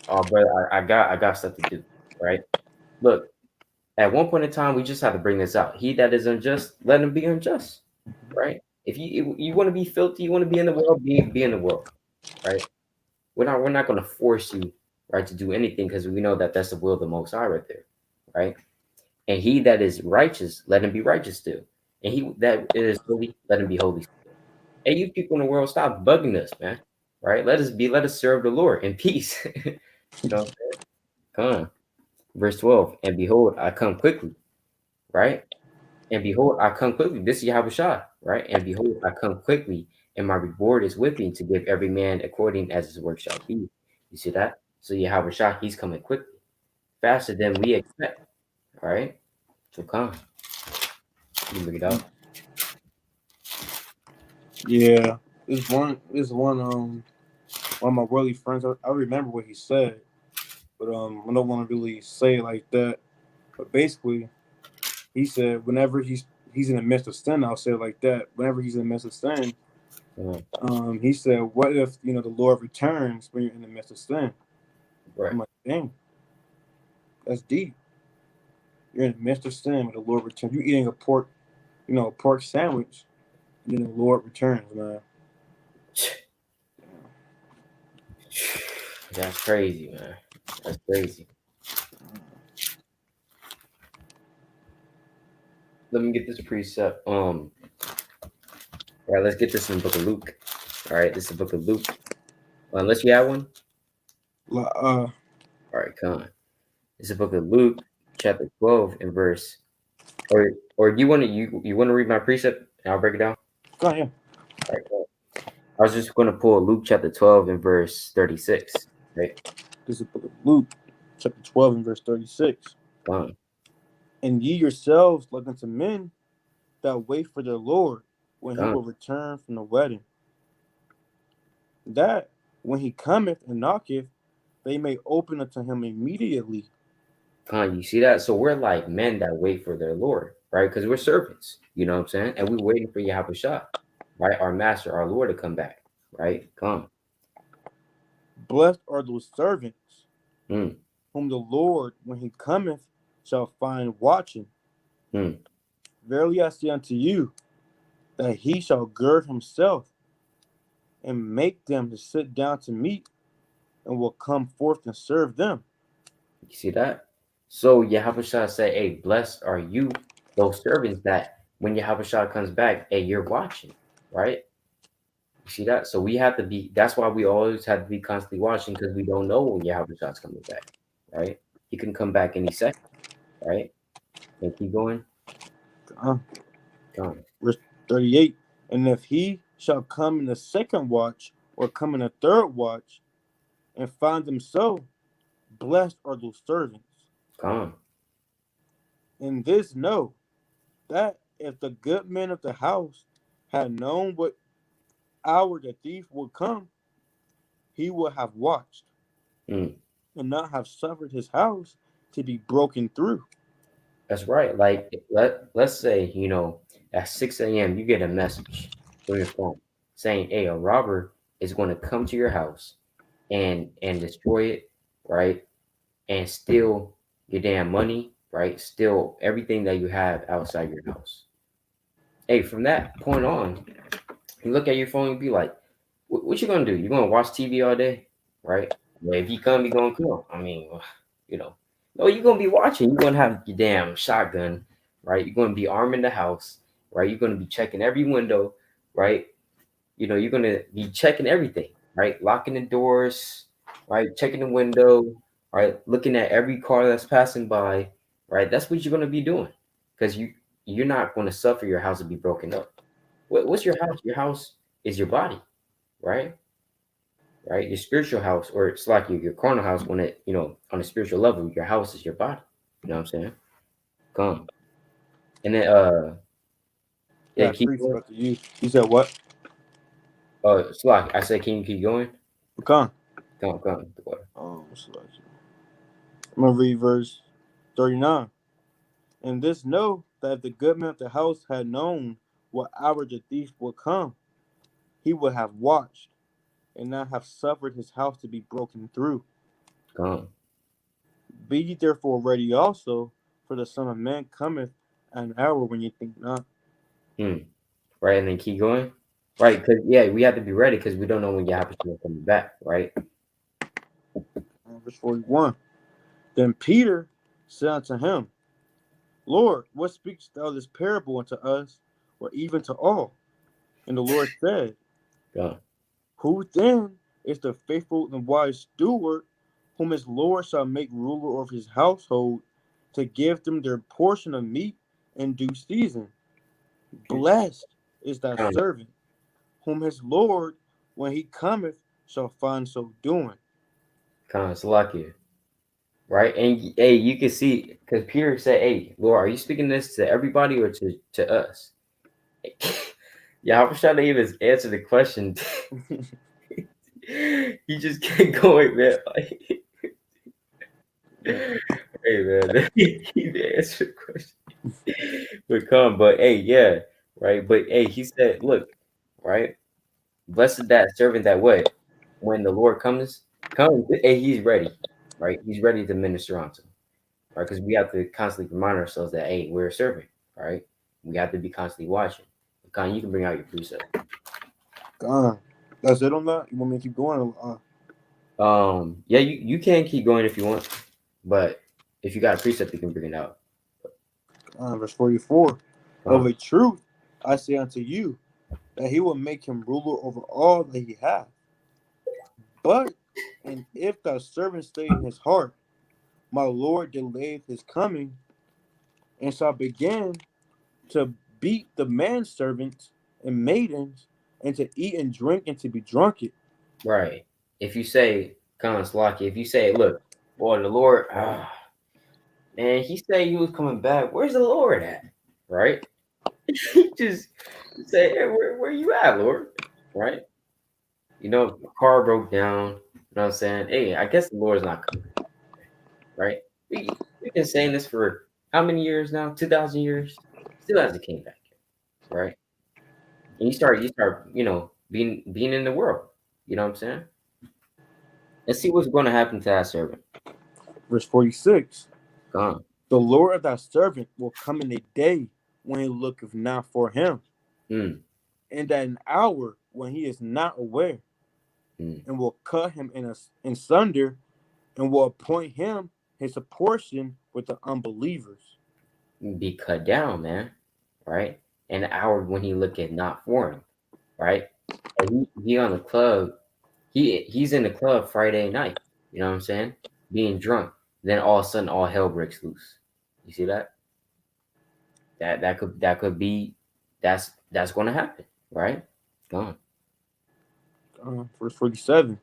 Oh, brother, I got stuff to do, right? Look, at one point in time, we just have to bring this out. He that is unjust, let him be unjust, right? If you want to be filthy, you want to be in the world, be in the world, right? We're not going to force you, right, to do anything because we know that that's the will of the Most High right there, right? And he that is righteous, let him be righteous still. And he that is holy, let him be holy still. Hey, you people in the world, stop bugging us, man. Right? Let us serve the Lord in peace. You know what I'm saying? Come on. Verse 12. And behold, I come quickly, right? And behold, I come quickly. This is Yahawashi, right? And behold, I come quickly, and my reward is with me to give every man according as his work shall be. You see that? So Yahawashi, he's coming quickly, faster than we expect. All right? So come. You can bring it out. Yeah, one of my worldly friends. I remember what he said, but I don't want to really say it like that. But basically, he said whenever he's in the midst of sin, I'll say it like that. Whenever he's in the midst of sin, he said, "What if the Lord returns when you're in the midst of sin?" Right. I'm like, dang, that's deep. You're in the midst of sin, but the Lord returns. You're eating a pork sandwich, and then the Lord returns, man. That's crazy, man. That's crazy. Let me get this precept. All right, let's get this in the book of Luke. All right, this is the book of Luke. Unless you have one. All right, come on. It's the book of Luke, chapter 12, and verse. Or you want to you want to read my precept and I'll break it down. go on, yeah. All right, cool. I was just going to pull Luke chapter 12 and verse 36. Right. This is the book of Luke, chapter 12 and verse 36. Come on. And ye yourselves like unto men that wait for their Lord when he Come will on. return from the wedding, that when he cometh and knocketh, they may open unto him immediately. Come on. You see that? So we're like men that wait for their Lord, right? Because we're servants. You know what I'm saying? And we're waiting for Yahawashi, right? Our master, our Lord to come back, right? Come. Blessed are those servants Mm. whom the Lord, when he cometh, shall find watching. Mm. Verily I say unto you, that he shall gird himself and make them to sit down to meat, and will come forth and serve them. You see that? So Yahawashi said, hey, blessed are you, those servants that when Yahawashi comes back, hey, you're watching, right? You see that? So we have to be, that's why we always have to be constantly watching because we don't know when Yahavashi's coming back, right? He can come back any second, right? And keep going. Go on. Verse 38. And if he shall come in the second watch, or come in the third watch, and find them so, blessed are those servants. Go on. And this know, that if the good man of the house had known what hour the thief would come, he would have watched, Mm. and not have suffered his house to be broken through. That's right. Like let's say, at 6 a.m. you get a message from your phone saying, hey, a robber is going to come to your house and destroy it, right? And steal your damn money, right? Steal everything that you have outside your house. Hey, from that point on, you look at your phone and be like, what you gonna do? You gonna watch TV all day, right? Well, if he come, he gonna come. I mean, you know, no, you're gonna be watching. You're gonna have your damn shotgun, right? You're gonna be arming the house, right? You're gonna be checking every window, right? You're gonna be checking everything, right? Locking the doors, right? Checking the window, right? Looking at every car that's passing by, right? That's what you're gonna be doing, because you're not gonna suffer your house to be broken up. What's your house? Your house is your body, right? Right? Your spiritual house, or it's like your carnal house. When it, on a spiritual level, your house is your body. You know what I'm saying? Come. And then yeah, That keep preach going. about you. He said what? Slack. I said, can you keep going? Pecan. Come. I'm gonna read verse 39. And this know, that if the good man of the house had known what hour the thief would come, he would have watched, and not have suffered his house to be broken through. Come. Be ye therefore ready also, for the Son of Man cometh at an hour when you think not. Right, and then keep going. Right, because yeah, we have to be ready because we don't know when Yahweh is coming back. Right. Verse 41. Then Peter said unto him, Lord, what speakest thou this parable unto us, or even to all? And the Lord said, Come. Who then is the faithful and wise steward, whom his Lord shall make ruler of his household, to give them their portion of meat in due season? Blessed is that Come. servant, whom his Lord, when he cometh, shall find so doing. Come. It's lucky. Right, and hey, you can see because Peter said, "Hey, Lord, are you speaking this to everybody or to us?" Yeah, I'm trying to even answer the question. He just kept going, man. Like, hey, man, he answered the question. But hey, yeah, right. But hey, he said, "Look, right, blessed that servant that what when the Lord comes, hey, he's ready. right? He's ready to minister unto, right? Because we have to constantly remind ourselves that, hey, we're a servant, right? We have to be constantly watching. Con, you can bring out your precept. That's it on that. You want me to keep going? Yeah, you can keep going if you want, but if you got a precept, you can bring it out. Verse 44. Of Con, a truth, I say unto you, that he will make him ruler over all that he hath. But, and if thy servant say in his heart, my Lord delayeth his coming, and shall begin to beat the manservants and maidens, and to eat and drink and to be drunken. right. If you say, Con Slocky, if you say, look, boy, the Lord, man, he said he was coming back. Where's the Lord at? Right? Just say, hey, where you at, Lord? Right? You know, my car broke down. You know what I'm saying? Hey, I guess the Lord's not coming. Right? We've been saying this for how many years now? 2,000 years? Still hasn't came back yet. Right? And you start, being in the world. You know what I'm saying? Let's see what's going to happen to that servant. Verse 46. Gone. The Lord of thy servant will come in a day when he looketh not for him, Mm, and at an hour when he is not aware, mm. and will cut him in sunder, and will appoint him his portion with the unbelievers. Be cut down, man. Right? And the hour when he looketh not for him. Right? And he on the club. He's in the club Friday night. You know what I'm saying? Being drunk. Then all of a sudden, all hell breaks loose. You see that? That could be that's going to happen, right? Gone. Verse 47.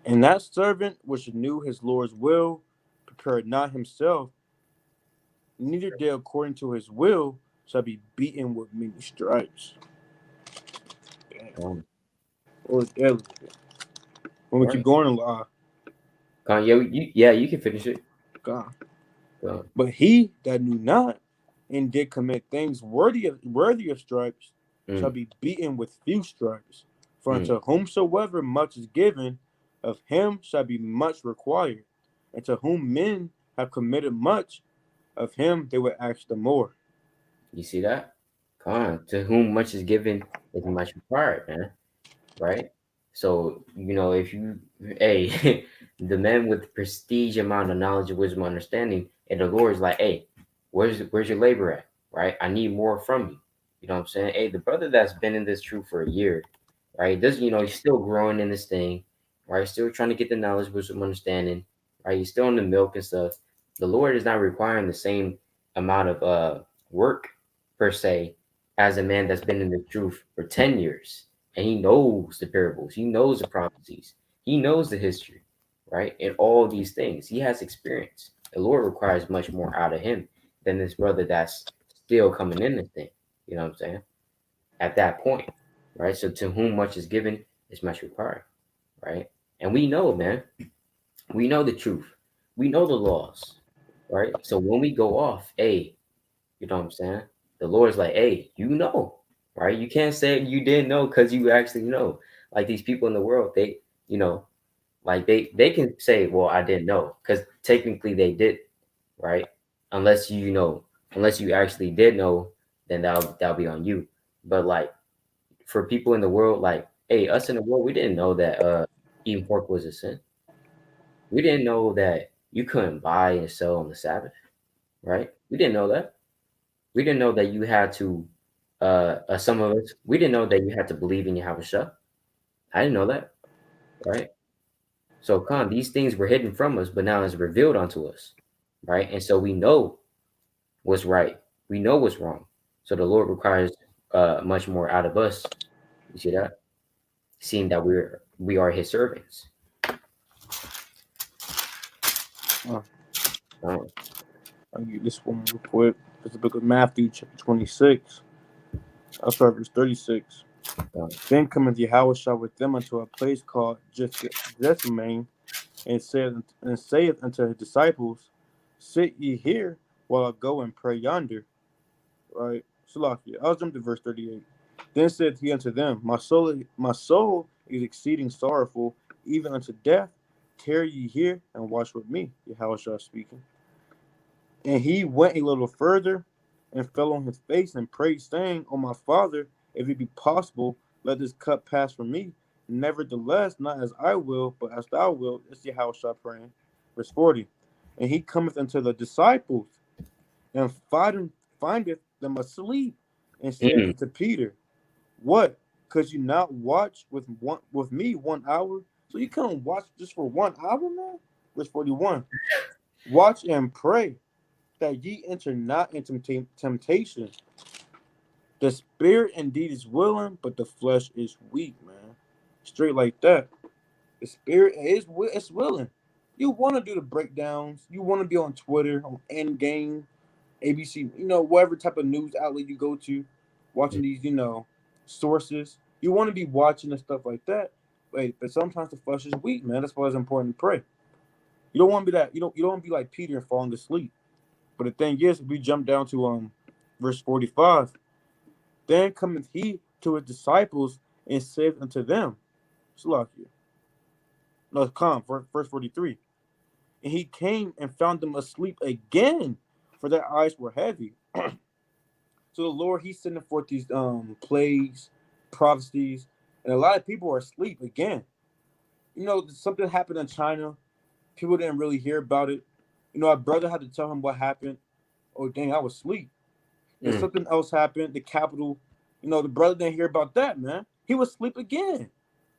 And that servant which knew his Lord's will prepared not himself, neither did according to his will, shall be beaten with many stripes. Gone. Or deadly. When All we keep right. going, Gone. You can finish it. God. Gone. But he that knew not and did commit things worthy of stripes shall Mm, be beaten with few stripes. For mm. unto whomsoever much is given, of him shall be much required. And to whom men have committed much, of him they will ask the more. You see that? Gone. To whom much is given is much required, man. Right? So, if you, hey, the man with prestige amount of knowledge, wisdom, understanding, and the Lord is like, hey, where's your labor at? Right? I need more from you. You know what I'm saying? Hey, the brother that's been in this truth for a year, right? Does he's still growing in this thing, right? Still trying to get the knowledge, wisdom, understanding, right? He's still in the milk and stuff. The Lord is not requiring the same amount of work per se as a man that's been in the truth for 10 years, and he knows the parables, he knows the prophecies, he knows the history, right? And all these things, he has experience. The Lord requires much more out of him than this brother that's still coming in the thing. You know what I'm saying? At that point, right? So to whom much is given is much required, right? And we know, man, we know the truth, we know the laws, right? So when we go off, hey, you know what I'm saying? The Lord's like, hey, right? You can't say you didn't know because you actually know. Like these people in the world, you know, like they can say, well, I didn't know because technically they did, right? Unless unless you actually did know, then that'll be on you. But like for people in the world, like, hey, us in the world, we didn't know that eating pork was a sin. We didn't know that you couldn't buy and sell on the Sabbath, right? We didn't know that. We didn't know that you had to, some of us, we didn't know that you had to believe in Yahawashi. I didn't know that, right? So, these things were hidden from us, but now it's revealed unto us, right? And so we know what's right. We know what's wrong. So the Lord requires much more out of us. You see that? Seeing that we are His servants. Uh, Um, I'll get this one real quick. It's the book of Matthew, chapter 26. I'll start verse 36. um, Then cometh Yahawashi with them unto a place called Gethsemane, and saith unto his disciples, sit ye here while I go and pray yonder. Right? Salakia. I'll jump to verse 38. Then said he unto them, my soul is exceeding sorrowful, even unto death. tarry ye here and watch with me, Yahawashi speaking. And he went a little further and fell on his face and prayed, saying, O my father, if it be possible, let this cup pass from me. Nevertheless, not as I will, but as thou wilt. It's Yahawashi praying. Verse 40. And he cometh unto the disciples and findeth them asleep, and saith Mm. unto Peter, what? Could you not watch with me 1 hour? So you couldn't watch just for 1 hour, man? Verse 41. Watch and pray that ye enter not into temptation. The spirit indeed is willing, but the flesh is weak, man. Straight like that. The spirit it's willing. You want to do the breakdowns. You want to be on Twitter, on Endgame, ABC, whatever type of news outlet you go to, watching these, sources. You want to be watching and stuff like that. But sometimes the flesh is weak, man. That's why it's important to pray. You don't want to be that. You don't want to be like Peter and falling asleep. But the thing is, we jump down to verse 45. Then cometh he to his disciples and saith unto them, Salakia. No, come, verse 43. And he came and found them asleep again, for their eyes were heavy. So the Lord, he's sending forth these plagues, prophecies, and a lot of people are asleep again. Something happened in China. People didn't really hear about it. Our brother had to tell him what happened. Oh, dang, I was asleep. Then something else happened. The capital, the brother didn't hear about that, man. He was asleep again,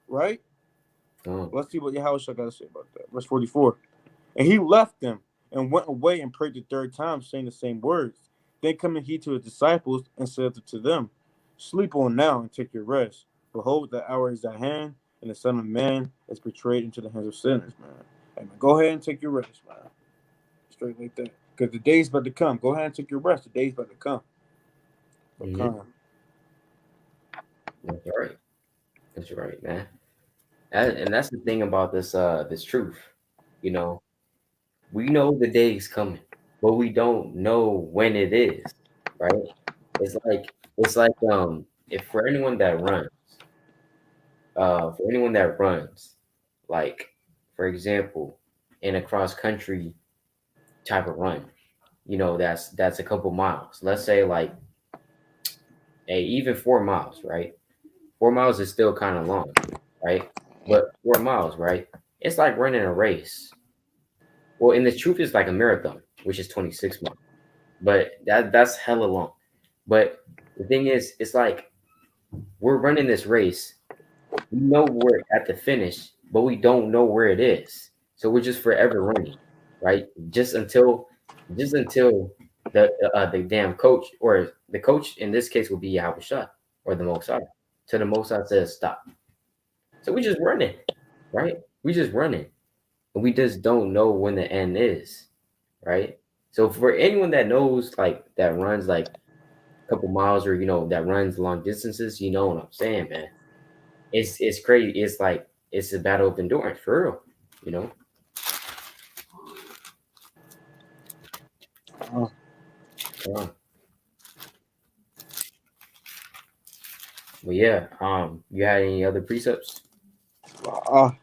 right? Let's see what Yahawashi got to say about that. Verse 44. And he left them and went away and prayed the third time, saying the same words. Then coming he to his disciples and said to them, Sleep on now and take your rest. Behold, the hour is at hand, and the Son of Man is betrayed into the hands of sinners, man. Amen. Go ahead and take your rest, man. Straight like that. Because the day's about to come. Go ahead and take your rest. The day's about to come. Mm-hmm. That's right. That's right, man. And that's the thing about this truth. We know the day is coming, but we don't know when it is, right? It's like if for anyone that runs, like for example, in a cross country type of run, that's a couple miles. Let's say like even 4 miles, right? 4 miles is still kind of long, right? But 4 miles, right? It's like running a race. Well, and the truth is like a marathon, which is 26 miles. But that's hella long. But the thing is, it's like we're running this race. We know we're at the finish, but we don't know where it is. So we're just forever running, right? Just until the damn coach, or the coach in this case will be Yahawashi or the Mosai. So the Mosai says stop. So we just running, right? We just running. And we just don't know when the end is, right? So for anyone that knows, like, that runs like a couple miles, or that runs long distances, you know what I'm saying, man. It's crazy. It's like it's a battle of endurance for real, you know. Uh, but yeah, you had any other precepts? Gone.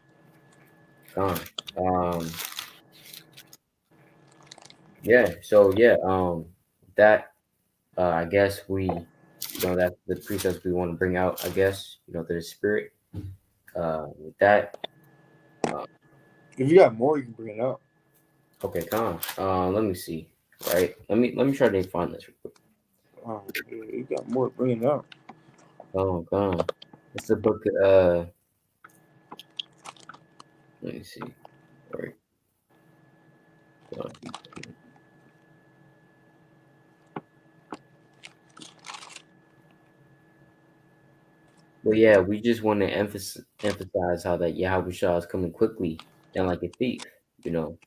Yeah. So yeah, that I guess that's the precepts we want to bring out. I guess to the spirit. With that, If you got more, you can bring it up. okay, Con. Let me see. Right. Let me try to find this real quick. You got more, bring it up. Con. It's the book. Let me see. All right. Well, yeah, we just want to emphasize how that Yahawashi is coming quickly and like a thief, you know.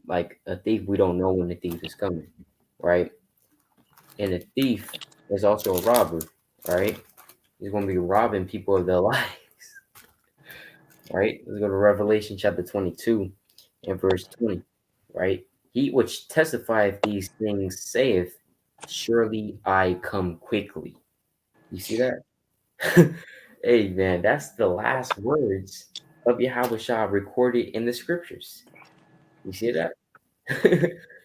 Like a thief, we don't know when the thief is coming, right? And a thief is also a robber, right? He's going to be robbing people of their lives, right? Let's go to Revelation chapter 22 and verse 20, right? He which testifieth these things saith, surely I come quickly. You see that? Hey, man, that's the last words of Yahawashi recorded in the scriptures. You see that?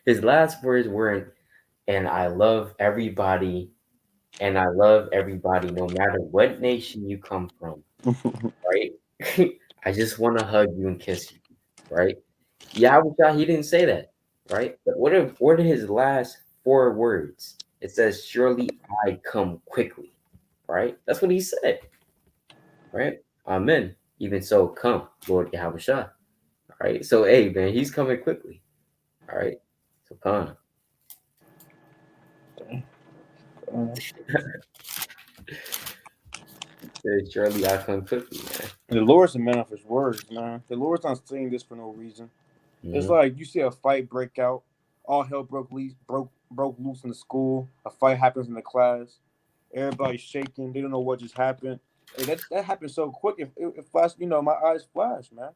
His last words were, and I love everybody, and I love everybody no matter what nation you come from, right? I just want to hug you and kiss you, right? Yahawashi, he didn't say that, right? But what are his last four words? It says, surely I come quickly, right? That's what he said, right? Amen. Even so, come, Lord Yahawashi. All right. So, hey, man, he's coming quickly. All right. So, come. Uh, Surely I come quickly, man. the Lord's a man of his words, man. The Lord's not saying this for no reason. It's Mm-hmm. like you see a fight break out, all hell broke loose in the school. A fight happens in the class, everybody's shaking. They don't know what just happened. Hey, that happened so quick. If flash, my eyes flash, man.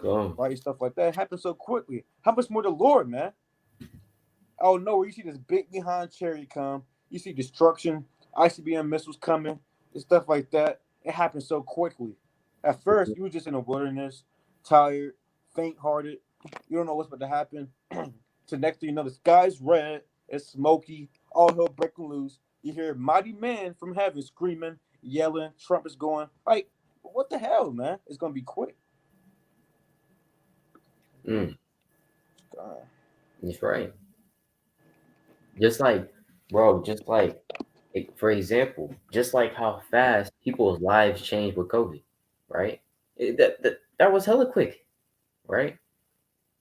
Come. Right, stuff like that. It happened so quickly. How much more the Lord, man? Oh no, you see this big behind chariot come. You see destruction, ICBM missiles coming, and stuff like that. It happened so quickly. At first, you were just in the wilderness, tired, faint-hearted. You don't know what's about to happen. To next thing you know, the sky's red, it's smoky, all hell breaking loose. You hear mighty man from heaven screaming, yelling, trumpets going. Like, what the hell, man? It's gonna be quick. Mm, Uh, that's right. Just like, bro, just like, for example, just like how fast people's lives changed with COVID, right? That was hella quick, right?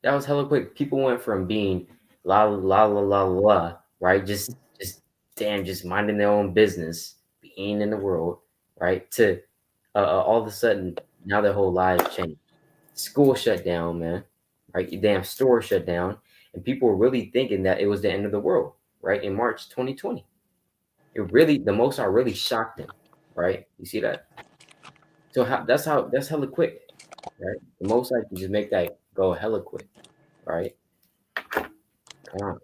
That was hella quick. People went from being la la la la la la, right? Just damn, just minding their own business, being in the world, right? To all of a sudden now their whole lives changed. School shut down, man. Right? Your damn store shut down, and people were really thinking that it was the end of the world, right? In March 2020, it really the most I really shocked them, right? You see that? So that's hella quick, right? The most I can just make that go hella quick, right? Come on.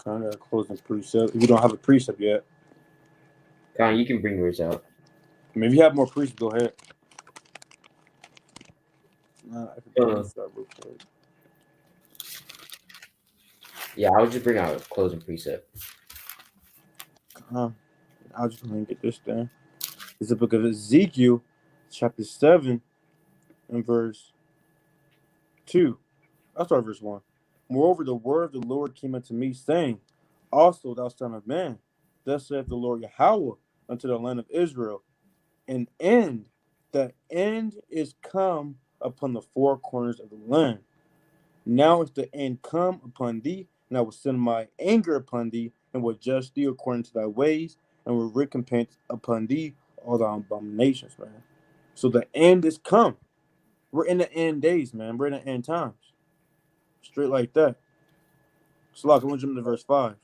kind of closing precept. If you don't have a precept yet, Con, you can bring yours out. I mean, if you have more precepts, go ahead. I can bring Uh, this up real quick. yeah, I would just bring out a closing precept. Uh, I'll just go ahead and get this thing. It's the book of Ezekiel, chapter 7, and verse 2. I'll start verse 1. Moreover, the word of the Lord came unto me, saying, also, thou son of man, thus saith the Lord Yahawah unto the land of Israel, an end, the end is come upon the four corners of the land. Now is the end come upon thee, and I will send my anger upon thee, and will judge thee according to thy ways, and will recompense upon thee all thy abominations, man. So the end is come. We're in the end days, man. We're in the end times. Straight like that. So like, I want to jump to verse 5.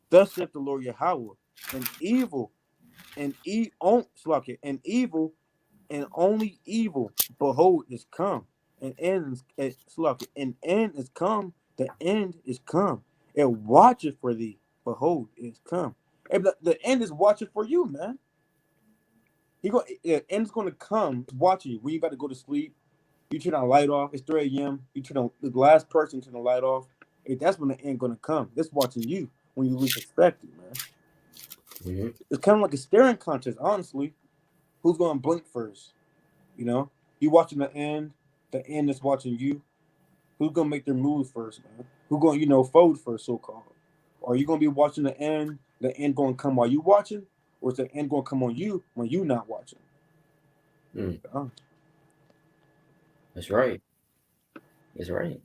Thus saith the Lord Yahweh, an evil, an evil, and only evil, behold, is come. An end is come, the end is come. It watcheth for thee, behold, it is come. And the end is watching for you, man. The end is going to come, it's watching you. When you about to go to sleep, you turn the light off, it's 3 a.m., you turn the last person turn the light off. That's when the end going to come. It's watching you when you least expect it, man. Mm-hmm. It's kind of like a staring contest, honestly. Who's going to blink first? You know, you watching the end is watching you. Who's gonna make their move first, man? Who gonna fold first, so called? Or are you gonna be watching the end gonna come while you watching, or is the end gonna come on you when you not watching? Mm, Uh, that's right. That's right.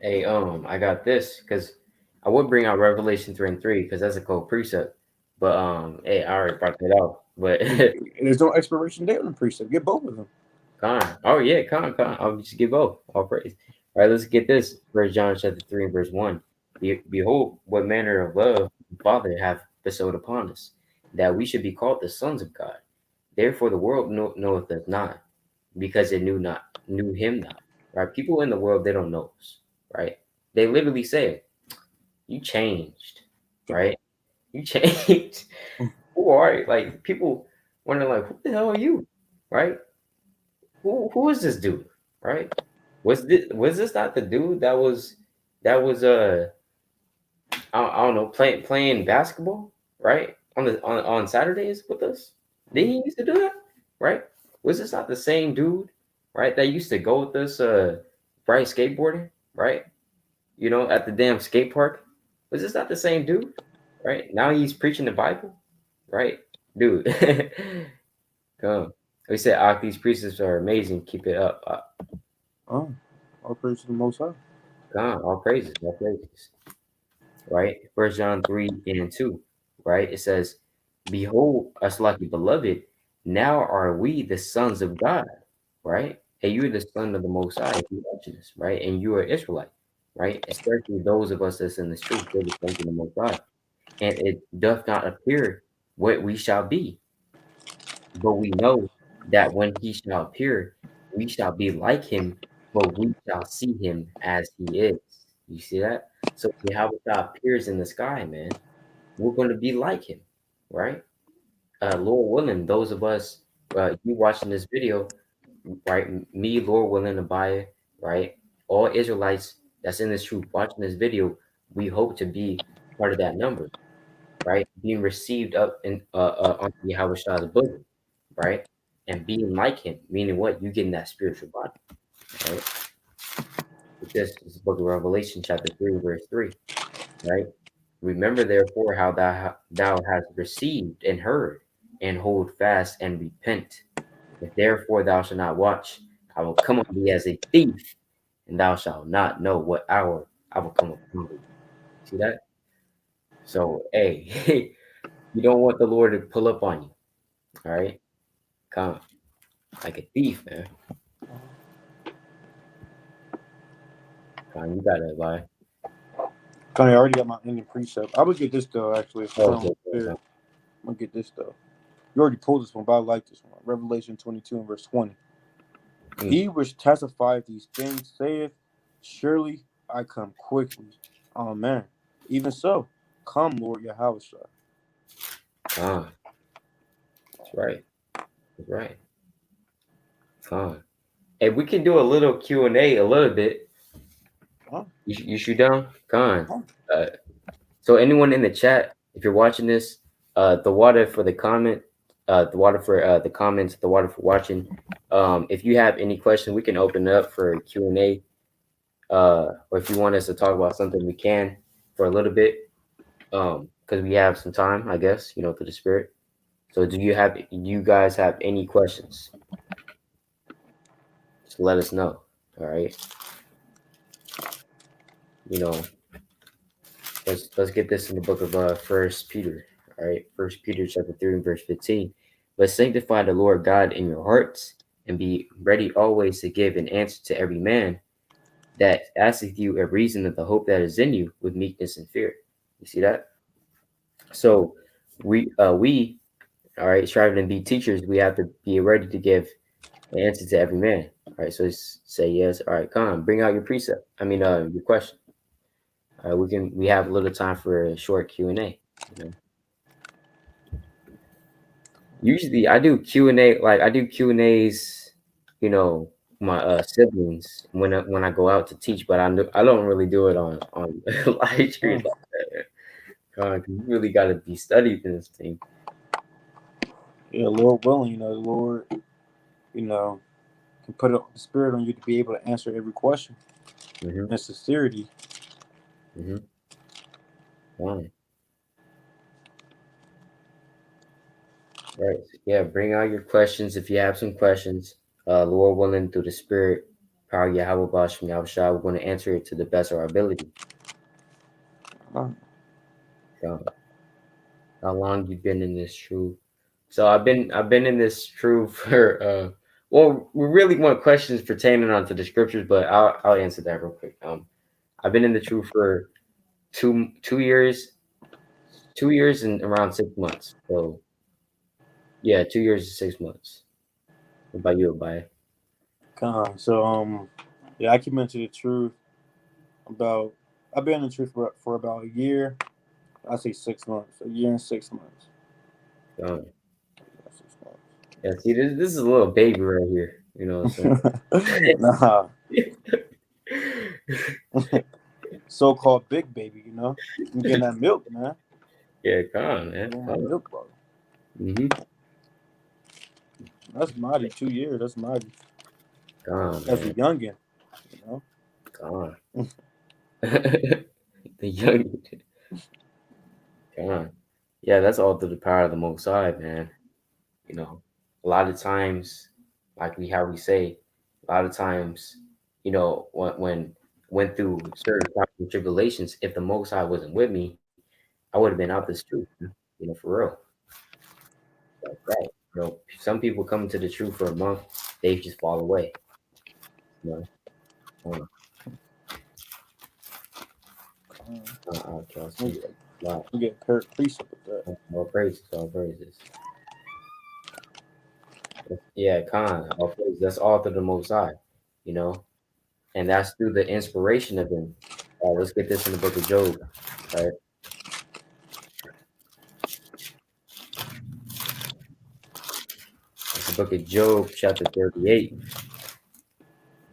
Hey, I got this because I would bring out Revelation 3 and 3 because that's a cold precept. But hey, I already brought that out. But there's no expiration date on the precept. Get both of them. Con. Oh yeah, con. I'll just give both. All praise. All right, let's get this. First John chapter 3 and verse 1. Behold, what manner of love the Father hath bestowed upon us, that we should be called the sons of God. Therefore the world knoweth us not, because it knew him not. Right? People in the world, they don't know us. Right? They literally say, you changed. Right? You changed. Who are you? Like people wondering like, who the hell are you? right? Who is this dude, right? Was this not the dude that was I don't know playing basketball, right? On Saturdays with us? Did he used to do that, right? Was this not the same dude, right? That used to go with us, right? Skateboarding, right? At the damn skate park. Was this not the same dude, right? Now he's preaching the Bible, right, dude? Come. We said, these precepts are amazing. Keep it up. Oh, all praise to the Most High. Come, all praises, all praises. Right? First John 3:2, right? It says, "Behold, us like the beloved, now are we the sons of God," right? And you're the son of the Most High, if you're watching this, right? And you are Israelite, right? Especially those of us that's in this truth, they're the sons of the Most High. And it doth not appear what we shall be, but we know that when he shall appear, we shall be like him, for we shall see him as he is. You see that? So Yahweh appears in the sky, man. We're going to be like him, right? Lord willing, those of us, you watching this video, right? Me, Lord willing, Abaya, right? All Israelites that's in this truth watching this video, we hope to be part of that number, right? Being received up in onto Yahweh's bosom, right? And being like him, meaning what? You getting that spiritual body, right? This is the book of Revelation, chapter 3, verse 3, right? Remember therefore how thou hast received and heard, and hold fast and repent. If therefore thou shalt not watch, I will come on thee as a thief, and thou shalt not know what hour I will come upon thee. See that? So, hey, you don't want the Lord to pull up on you. All right, come like a thief, man. Come, you gotta lie. Connie, I already got my ending precept. I would get this though, actually. If Oh, I'm okay, fair, okay. I'm gonna get this though. You already pulled this one, but I like this one. Revelation 22 and verse 20. He which testifieth these things saith, Surely I come quickly. Amen. Even so, come, Lord Yahawashi. Come, that's right. That's right. Come. Hey, we can do a little Q&A a little bit. Huh? You shoot down? Come. Huh? Uh, so anyone in the chat, if you're watching this, the water for the comment, the water for the comments, the water for watching. If you have any questions, we can open it up for Q&A. Or if you want us to talk about something, we can for a little bit. Because we have some time, I guess, through the spirit. So do you guys have any questions? Just let us know. All right. Let's get this in the book of First Peter. All right, First Peter chapter 3 and verse 15. But sanctify the Lord God in your hearts, and be ready always to give an answer to every man that asketh you a reason of the hope that is in you with meekness and fear. You see that? So we all right, striving to be teachers, we have to be ready to give an answer to every man. All right, so say yes. All right, come on, bring out your precept. Your question. We have a little time for a short Q&A. Usually I do Q&A, like I do Q&As, my siblings when I go out to teach, but I don't really do it on live stream Huh? like that. 'Cause you really got to be studied in this thing. Yeah, Lord willing, the Lord, you know, can put the spirit on you to be able to answer every question Mm-hmm. and sincerity. Mm-hmm. Fine. Right. Yeah, bring out your questions if you have some questions. Lord willing, through the spirit, power Yahweh Bahashaam Yahawashi, we're going to answer it to the best of our ability. Huh? So, how long you been in this truth? So I've been in this truth for well, we really want questions pertaining onto the scriptures, but I'll answer that real quick. I've been in the truth for two years, 2 years and around 6 months. So yeah, 2 years and 6 months. What about you, Abaya? So yeah, I came into the truth about. I've been in the truth for about a year. I say 6 months. A year and 6 months. Um, Yeah, 6 months. Yeah, see, this is a little baby right here. You know what Nah, I'm saying? so-called big baby, you know. I'm getting that milk, man. Yeah, come on, I'm man. getting Come that on. milk, bro. That's mighty. 2 years. That's mighty. Come on, As a man. youngin, you know. Come on. The young. Come on. Yeah, that's all through the power of the Most High, man. You know, a lot of times, like we say, a lot of times, when went through certain trials and tribulations, if the Most High wasn't with me, I would have been out this truth, man. For real, like that. Some people come into the truth for a month, they just fall away. You know, uh, trust We me. get, Wow. we get precept with that. All praises, all praises. Yeah, Khan, all praises. That's all through the Most High, you know, and that's through the inspiration of Him. Let's get this in the Book of Job, right? It's the Book of Job, chapter 38.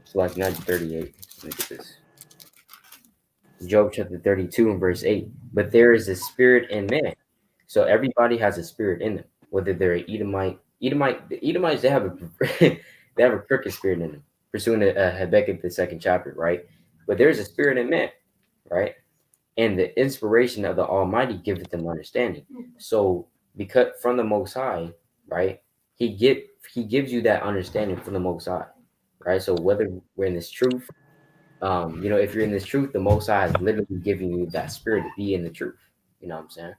It's like not 38. Let me get this. Job chapter 32 and verse 8. But there is a spirit in man. So everybody has a spirit in them, whether they're an the Edomites, they have a they have a crooked spirit in them, pursuing Habakkuk the second chapter, right? But there's a spirit in man, right? And the inspiration of the Almighty giveth them understanding. So because from the Most High, right? He gives you that understanding from the Most High, right? So whether we're in this truth, if you're in this truth, the Most High is literally giving you that spirit to be in the truth. You know what I'm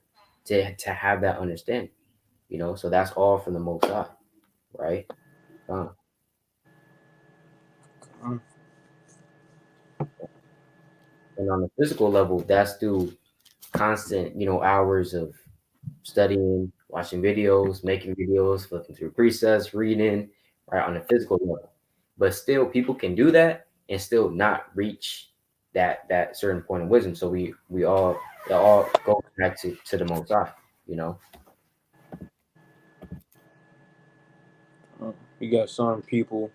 saying? To have that understanding. So that's all from the Most High, right? Uh, Uh, and on the physical level, that's through constant, hours of studying, watching videos, making videos, flipping through presets, reading, right, on a physical level. But still, people can do that and still not reach that certain point of wisdom. So we all it all go back to the Most High, you know. you got some people.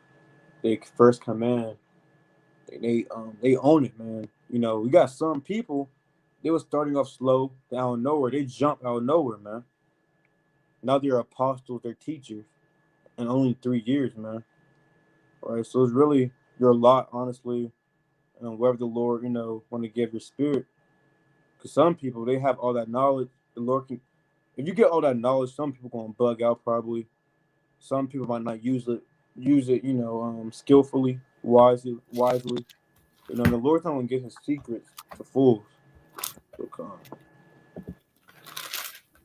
They first command. They own it, man. You know, we got some people. They were starting off slow, out of nowhere. They jump out of nowhere, man. Now they're apostles, they're teachers, in only 3 years, man. Right. So it's really your lot, honestly, and wherever the Lord, want to give your spirit. Because some people they have all that knowledge. The Lord can. If you get all that knowledge, some people gonna bug out probably. Some people might not use it, skillfully, wisely. And the Lord's not gonna give His secrets to fools. So come.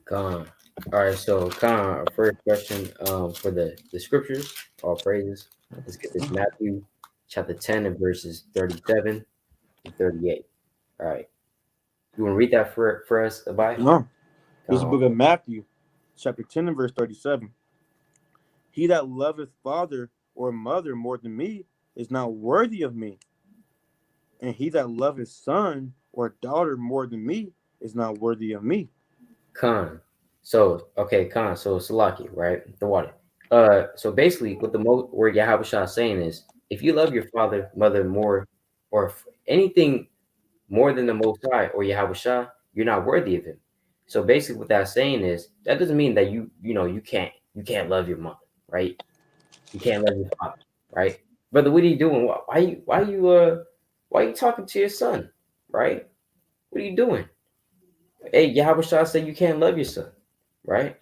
Khan. All right, so Khan, our first question for the scriptures, all praises. Let's get this Matthew chapter 10 and verses 37 and 38. All right. You want to read that for us, Abai? No, this is the Khan. book of Matthew, chapter 10 and verse 37. He that loveth father or mother more than me is not worthy of me. And he that loveth son or daughter more than me is not worthy of me. Khan. So, okay, Khan. So, Salaki, right? The water. So basically, what where Yahawashi is saying is, if you love your father, mother more, or anything more than the Most High or Yahawashi, you're not worthy of Him. So basically, what that's saying is that doesn't mean that you can't love your mother, right? You can't love your father, right? Brother, what are you doing? Why you talking to your son, right? What are you doing? Hey, Yahawashi said you can't love your son, right?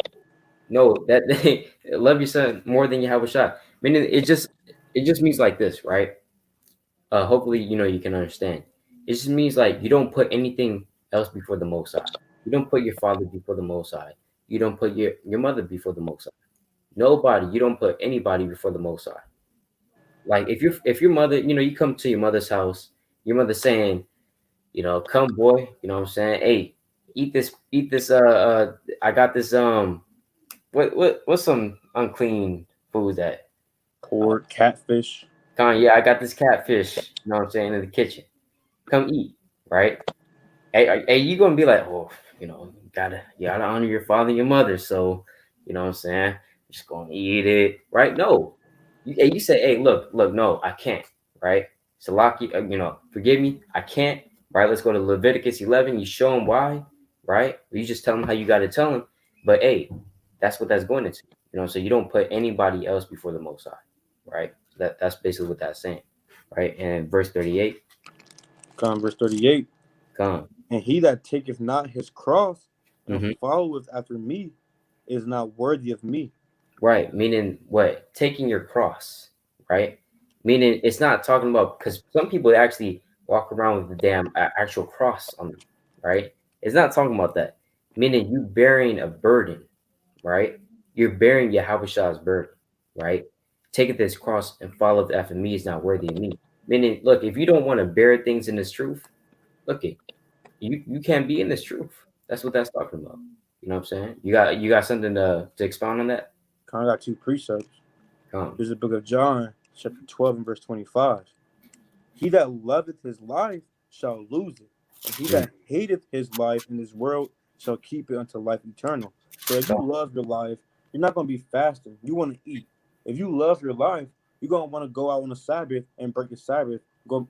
No, that love your son more than Yahawashi. Meaning it just means like this, right? Hopefully, you can understand. It just means like you don't put anything else before the Most High. You don't put your father before the Most High. You don't put your mother before the Most High. Nobody. You don't put anybody before the Most High. Like if your mother, you come to your mother's house, your mother saying, come boy, you know what I'm saying? Hey, eat this. I got this. What's some unclean food that? Pork, catfish. Yeah, I got this catfish. You know what I'm saying in the kitchen. Come eat, right? Hey, you gonna be like, oh, you gotta honor your father and your mother. So, you know what I'm saying? just gonna eat it, right? No, you say, hey, look, no, I can't, right? Salaki, forgive me, I can't, right? Let's go to Leviticus 11. You show them why, right? You just tell them how you got to tell them. But hey, that's what that's going into, so you don't put anybody else before the Most High, right? That's basically what that's saying, right? And verse 38, Verse 38. come. And he that taketh not his cross and Mm-hmm. followeth after me is not worthy of me. Right, meaning what? Taking your cross, right? Meaning it's not talking about, because some people actually walk around with the damn actual cross on them, right? It's not talking about that. Meaning you bearing a burden, right? You're bearing Yahawash's burden, right? Taking this cross and follow after me is not worthy of me. Meaning, look, if you don't want to bear things in this truth, look it, you can't be in this truth. That's what that's talking about. You know what I'm saying? You got something to expound on that? Kind of got two precepts. Come. Here's the book of John, chapter 12 and verse 25. He that loveth his life shall lose it, and he that hateth his life in this world shall keep it unto life eternal. So if you love your life, you're not going to be fasting. You want to eat. If you love your life, you're going to want to go out on the Sabbath and break the Sabbath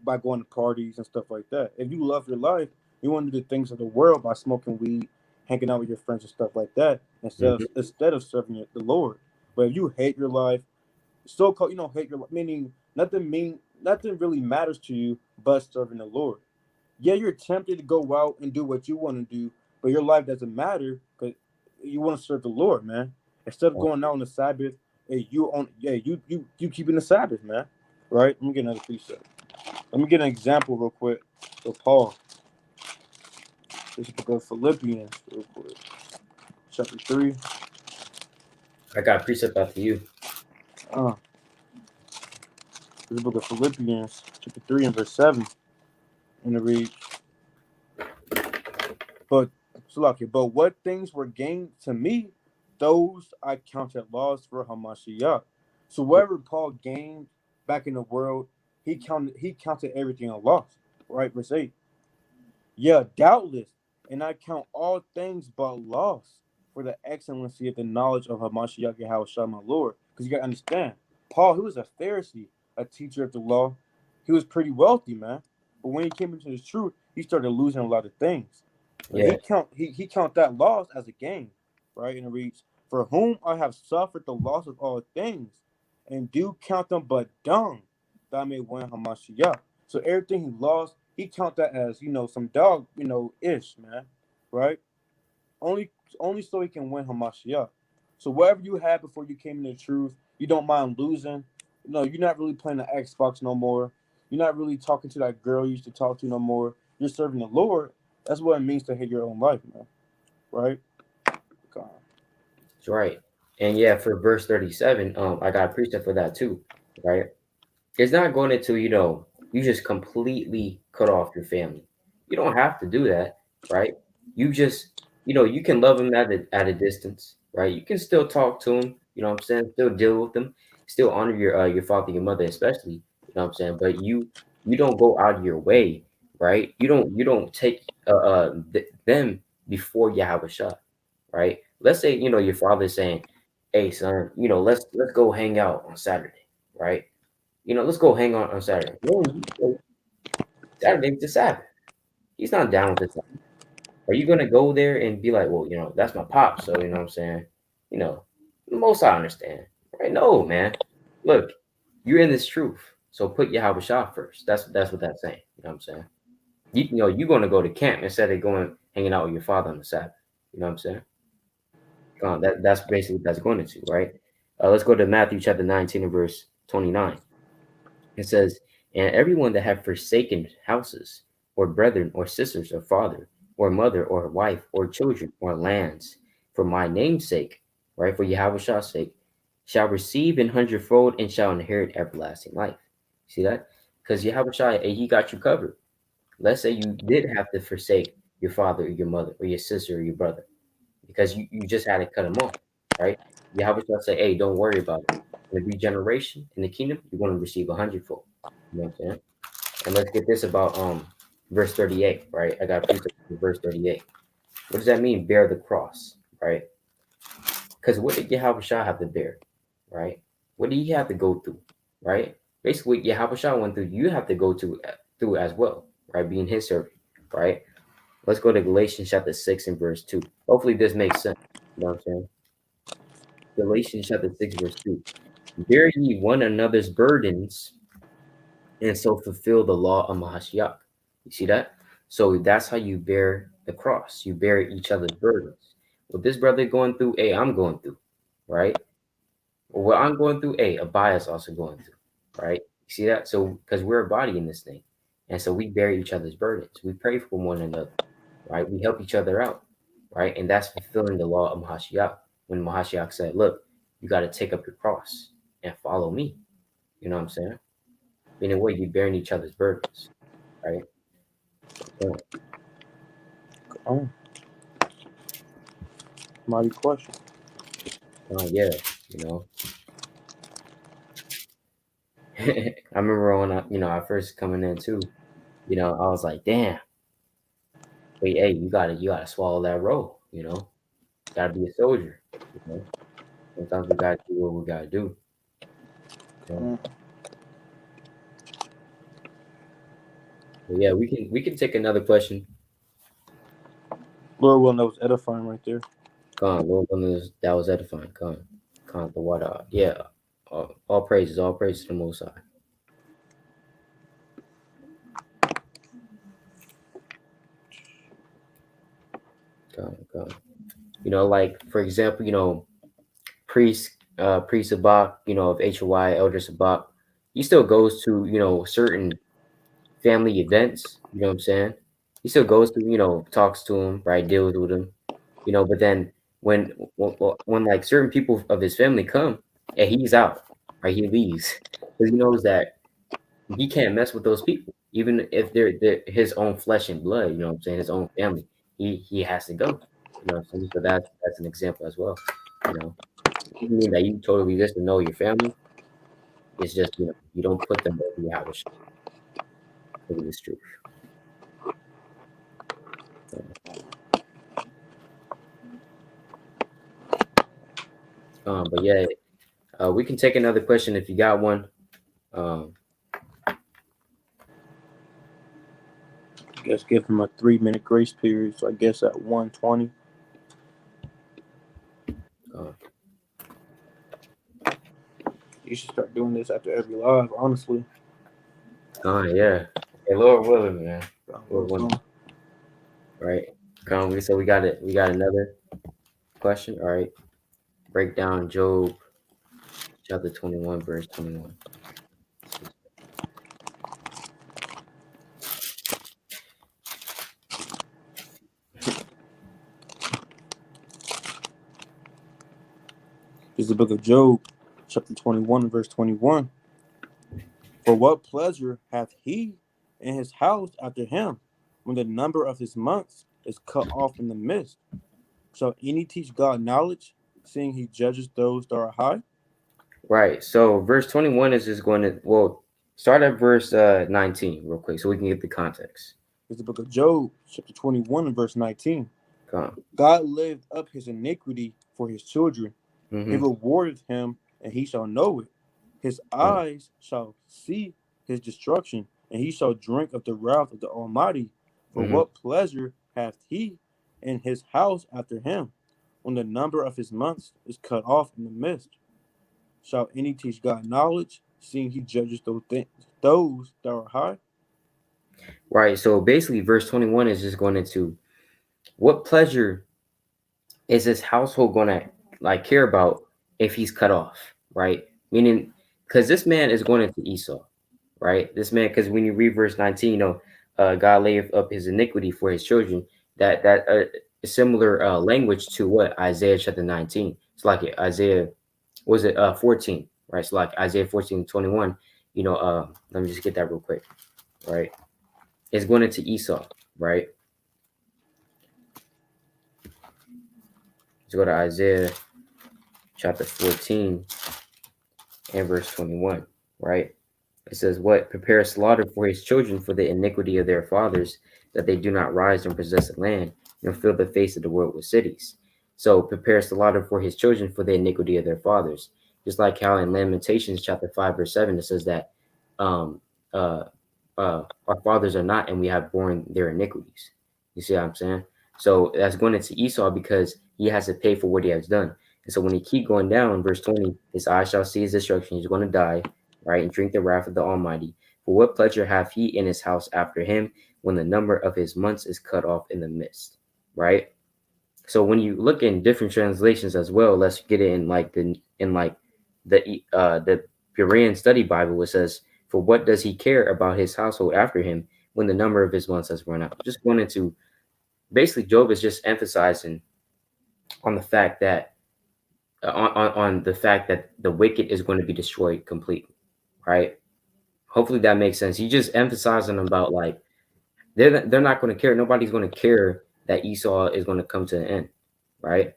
by going to parties and stuff like that. If you love your life, you want to do the things of the world by smoking weed, hanging out with your friends and stuff like that, instead of serving the Lord. But if you hate your life, so-called, hate your, meaning nothing really matters to you but serving the Lord. Yeah, you're tempted to go out and do what you want to do, but your life doesn't matter because you want to serve the Lord, man. Instead of going out on the Sabbath, you keeping the Sabbath, man. Right? Let me get another precept. Let me get an example real quick of Paul. This is the book of Philippians real quick. Chapter 3. I got a precept after you. This is the book of Philippians, chapter 3 and verse 7. And it reads, but what things were gained to me, those I counted loss for Hamashiach. So whatever Paul gained back in the world, he counted everything a loss. Right, verse 8. Yeah, doubtless, and I count all things but loss for the excellency of the knowledge of Hamashiach Yahawashi, my Lord. Because you gotta understand, Paul, he was a Pharisee, a teacher of the law. He was pretty wealthy, man. But when he came into the truth, he started losing a lot of things. And Yeah, he count that loss as a gain, right? And it reads, for whom I have suffered the loss of all things, and do count them but dung, that I may win Hamashiach. So everything he lost, he count that as, some dog, ish, man, right? Only only so he can win Hamashiach. So whatever you had before you came into the truth, you don't mind losing. You're not really playing the Xbox no more. You're not really talking to that girl you used to talk to no more. You're serving the Lord. That's what it means to hate your own life, man. Right? God. that's right. And yeah, for verse 37, I got a precept for that too, right? It's not going into, you just completely cut off your family. You don't have to do that, right? You just, you can love them at a distance, right? You can still talk to them, you know what I'm saying? Still deal with them, still honor your father, your mother, especially, you know what I'm saying? But you don't go out of your way, right? You don't take them before Yahweh Shah, right? Let's say, your father's saying, hey son, let's go hang out on Saturday, right? Let's go hang on Saturday. No, Saturday to Sabbath. He's not down with this. Are you gonna go there and be like, well, that's my pop, so you know what I'm saying? You know, most I understand. Right? No, man. Look, you're in this truth. So put Yahweh Shah first. That's what that's saying. You know what I'm saying? You're gonna go to camp instead of going hanging out with your father on the Sabbath. You know what I'm saying? That's basically what that's going into, right? Let's go to Matthew chapter 19 and verse 29. It says, and everyone that have forsaken houses, or brethren, or sisters, or father, or mother, or wife, or children, or lands, for my name's sake, right, for Yahweh's sake, shall receive an hundredfold and shall inherit everlasting life. See that? Because Yahweh, he got you covered. Let's say you did have to forsake your father, or your mother, or your sister, or your brother, because you just had to cut them off, right? Yahweh shall say, hey, don't worry about it. In the regeneration in the kingdom, you're going to receive a hundredfold. You know what I'm saying? And let's get this about verse 38, right? I got a precept for verse 38. What does that mean? Bear the cross, right? Because what did Yahawashi have to bear, right? What did he have to go through, right? Basically, what Yahawashi went through, you have to go through as well, right? Being his servant, right? Let's go to Galatians chapter 6 and verse 2. Hopefully this makes sense. You know what I'm saying? Galatians chapter 6, verse 2. Bear ye one another's burdens, and so fulfill the law of Mahashiach. You see that? So that's how you bear the cross. You bear each other's burdens. What this brother going through, hey, I'm going through, right? Or what I'm going through, hey, a bias also going through, right? You see that? So because we're a body in this thing, and so we bear each other's burdens. We pray for one another, right? We help each other out, right? And that's fulfilling the law of Mahashiach. When Mahashiach said, "Look, you got to take up your cross and follow me." You know what I'm saying? In a way, you're bearing each other's burdens, right? So, Oh, mighty question. yeah, you know. I remember when I first coming in too. I was like, damn, wait, hey, you gotta swallow that role. Gotta be a soldier. You know, sometimes we gotta do what we gotta do. Mm. But yeah, we can take another question. Lord willing, that was edifying right there. Con, Lord, that was edifying. Con, the water. Yeah, all praises to the Most High. Con. Like for example, priest Sabak, of HOI, Elder Sabak, he still goes to, certain family events, you know what I'm saying? He still goes to, talks to him, right, deals with him, but then when like certain people of his family come and he's out, right, he leaves because he knows that he can't mess with those people, even if they're his own flesh and blood, you know what I'm saying, his own family. He has to go, you know what I'm saying? So that's an example as well, you know. It doesn't mean that you totally just know your family. It's just, you don't put them over your house. It is true. But yeah, we can take another question if you got one. Um, I guess give him a 3-minute grace period. So I guess at 1:20. uh, You should start doing this after every live, honestly. yeah. Hey, Lord willing, man. Lord So, willing. Right. So we got it. We got another question. All right. Break down Job chapter 21, verse 21. this is the book of Job, chapter 21, verse 21. For what pleasure hath he in his house after him, when the number of his months is cut off in the midst? Shall any teach God knowledge, seeing he judges those that are high? Right. So verse 21 is just going to start at verse 19 real quick so we can get the context. It's the book of Job, chapter 21, verse 19. Come. God lived up his iniquity for his children. He Mm-hmm. rewarded him, and he shall know it. His eyes shall see his destruction, and he shall drink of the wrath of the Almighty. For Mm-hmm. what pleasure hath he in his house after him, when the number of his months is cut off in the midst? Shall any teach God knowledge, seeing he judges those that are high? Right. So basically, verse 21 is just going into what pleasure is this household going to like care about if he's cut off, right? Meaning, because this man is going into Esau, right? This man, because when you read verse 19, God laid up his iniquity for his children. That similar language to what Isaiah chapter 19. It's like Isaiah, was it 14, right? So like Isaiah 14:21. Let me just get that real quick, right? It's going into Esau, right? Let's go to Isaiah chapter 14 and verse 21, right? It says, what? Prepare slaughter for his children for the iniquity of their fathers, that they do not rise and possess the land, nor fill the face of the world with cities. So prepares the slaughter for his children for the iniquity of their fathers. Just like how in Lamentations chapter 5, verse 7, it says that um, uh, our fathers are not, and we have borne their iniquities. You see what I'm saying? So that's going into Esau because he has to pay for what he has done. And so when he keep going down, verse 20, his eyes shall see his destruction. He's going to die, right, and drink the wrath of the Almighty. For what pleasure hath he in his house after him when the number of his months is cut off in the midst, right? So when you look in different translations as well, let's get it in the Berean Study Bible. It says, "For what does he care about his household after him when the number of his months has run out?" Just going into basically, Job is just emphasizing on the fact that on the fact that the wicked is going to be destroyed completely, right? Hopefully that makes sense. He's just emphasizing about like they're not going to care. Nobody's going to care that Esau is going to come to an end, right?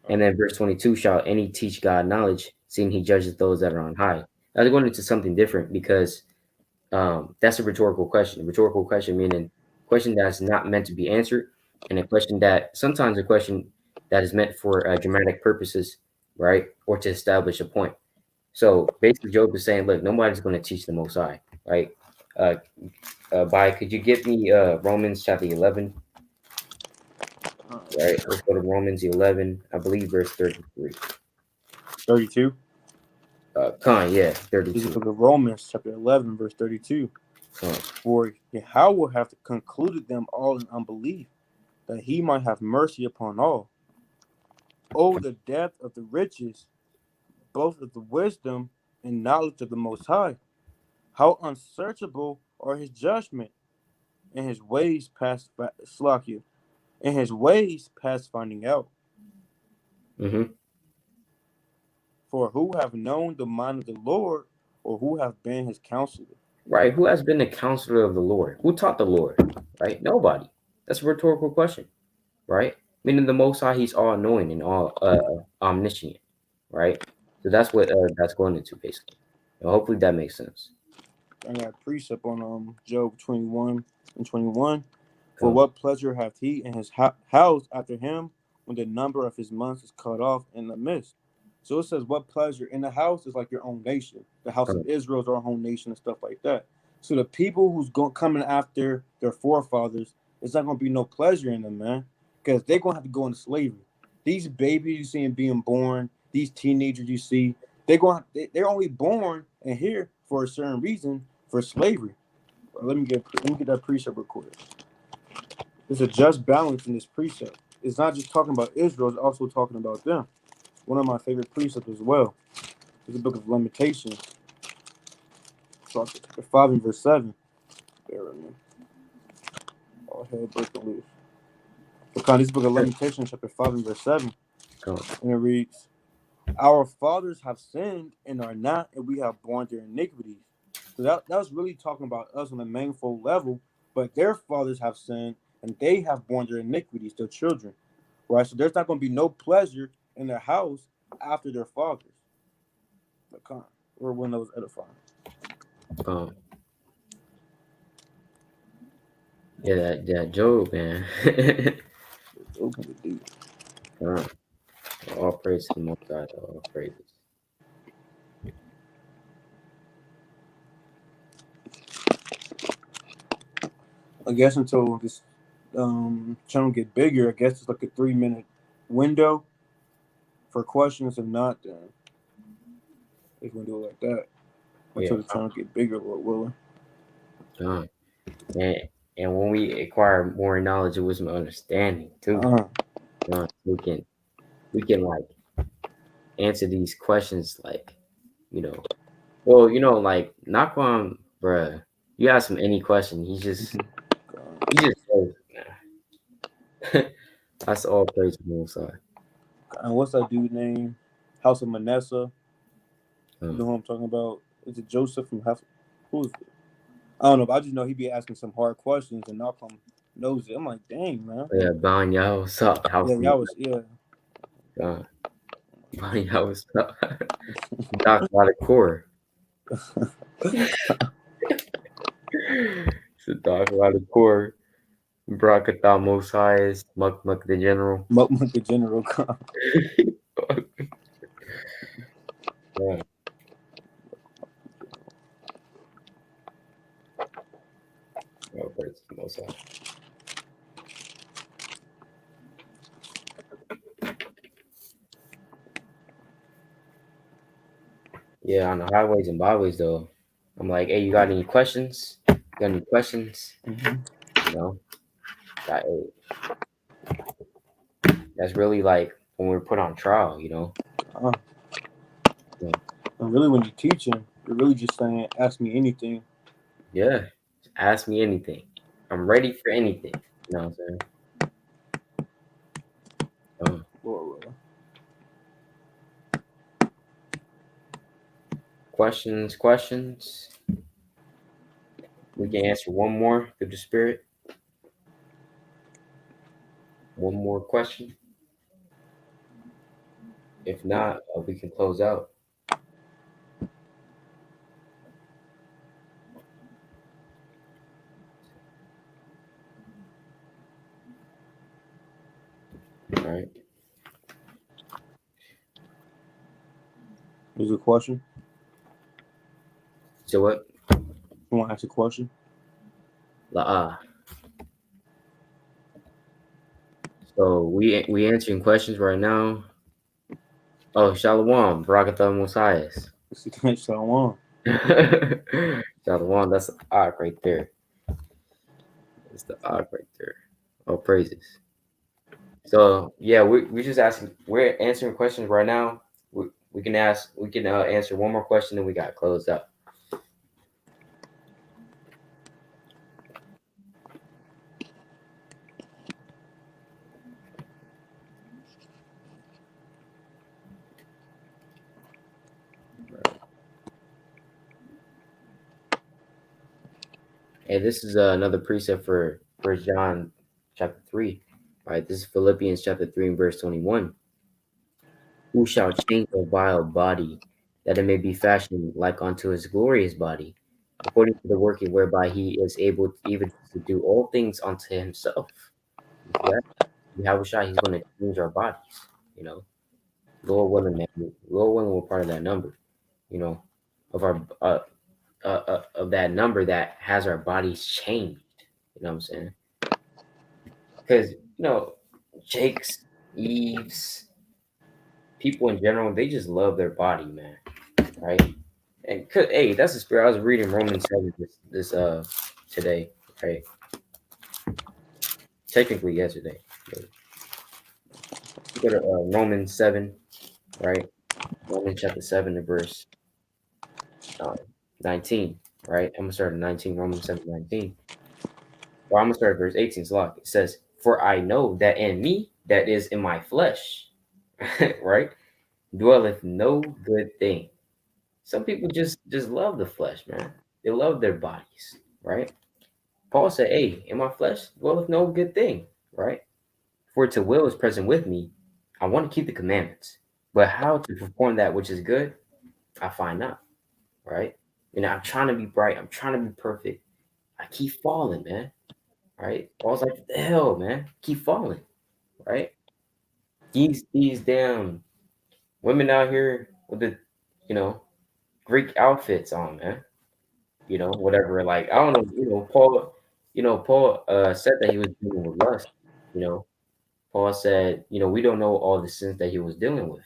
And then verse 22, shall any teach God knowledge, seeing he judges those that are on high? Now they're going into something different because that's a rhetorical question. A rhetorical question meaning a question that's not meant to be answered, and a question that sometimes a question that is meant for dramatic purposes, right? Or to establish a point. So basically, Job is saying, look, nobody's going to teach the Most High, right? Could you give me Romans chapter 11? Right, let's go to Romans 11, I believe, verse 33. 32. Yeah, This is 32. the book of Romans, chapter 11, verse 32. For Yahawah hath concluded them all in unbelief, that he might have mercy upon all. Oh, the depth of the riches, both of the wisdom and knowledge of the Most High! How unsearchable are his judgment, and his ways past and his ways past finding out. Mm-hmm. For who have known the mind of the Lord, or who have been his counselor? Right, who has been the counselor of the Lord? Who taught the Lord? Right, nobody. That's a rhetorical question, right? Meaning the Most High, he's all knowing and all omniscient, right? So that's what that's going into basically. And hopefully that makes sense. I got a precept on Job 21 and 21. For what pleasure hath he in his house after him when the number of his months is cut off in the midst? So it says, what pleasure in the house is like your own nation. The house of Israel is our own nation and stuff like that. So the people who's coming after their forefathers, it's not going to be no pleasure in them, man, because they're going to have to go into slavery. These babies you see being born, these teenagers you see, they're only born in here for a certain reason, for slavery. Let me get that precept recorded. There's a just balance in this precept. It's not just talking about Israel, it's also talking about them. One of my favorite precepts as well is the book of Lamentations, chapter 5 and verse 7. Bear with me. All hell breaking loose. This book of Lamentations, chapter 5 and verse 7. And it reads, our fathers have sinned and are not, and we have borne their iniquities. So that was really talking about us on a manifold level, but their fathers have sinned and they have borne their iniquities, their children. Right? So there's not going to be no pleasure in their house after their fathers. Or when those edifying. Yeah, that Job, man. All praise to the Most High, all praises. I guess until this channel get bigger, I guess it's like a 3-minute window for questions. If not, then they're gonna do it like that until the channel get bigger, Lord willing. And when we acquire more knowledge, wisdom, and understanding too, we can like answer these questions like, like Naquan, bruh, you ask him any question, he just says, that's all praise to the Most High. And what's that dude name? House of Manasseh. You know who I'm talking about? Is it Joseph from House? Who is it? I don't know, but I just know he be asking some hard questions, and Malcolm knows it. I'm like, dang, man. Yeah, Bon, y'all, what's up? Yeah. Bon, y'all, what's up? Doc, a lot of core. It's a Doc, a lot of core. Brakathal Most Highest, Muck Muck the General. Muck the general. Yeah. Oh, praise the Most High. Yeah, on the highways and byways though, I'm like, hey, you got any questions? You got any questions? You know, that, that's really like when we're put on trial. You know. Uh, Yeah. and really, when you're teaching, you're really just saying, "Ask me anything." Yeah. Ask me anything. I'm ready for anything. You know what I'm saying? Or, Questions. We can answer one more through the spirit. One more question. If not, we can close out. All right. Is a question? So what? You want to ask a question? La. So we answering questions right now. Oh, Shalom, Barakathon Mosias. Shalom. Shalom, that's the arc right there. That's the arc right there. Oh, praises. So yeah, we just asking. We're answering questions right now. We can answer one more question, and we got closed up. And this is another precept for First John chapter 3. Right, this is Philippians chapter 3 and verse 21. Who shall change the vile body, that it may be fashioned like unto his glorious body, according to the working whereby he is able even to do all things unto himself. You see that? Yahawashi, he's going to change our bodies, you know. Lord willing, man. Lord willing, we're part of that number, you know, of our of that number that has our bodies changed. You know what I'm saying? Because Jake's, Eve's, people in general, they just love their body, man. Right? And hey, that's the spirit. I was reading Romans 7 this today, right? Technically yesterday. Go to Romans 7, right? Romans chapter 7 to verse uh, 19, right? I'm gonna start at 19, Romans 7, 19. Well, I'm gonna start at verse 18. So it says, "For I know that in me, that is in my flesh, right, dwelleth no good thing." Some people just love the flesh, man. They love their bodies, right? Paul said, "Hey, in my flesh dwelleth no good thing," right? For to will is present with me. I want to keep the commandments, but how to perform that which is good, I find not, right? I'm trying to be bright. I'm trying to be perfect. I keep falling, man. Right? Paul's like, "What the hell, man? Keep falling." Right? These damn women out here with the, you know, Greek outfits on, man. Whatever. Like, I don't know, Paul, Paul said that he was dealing with lust, you know. Paul said, we don't know all the sins that he was dealing with.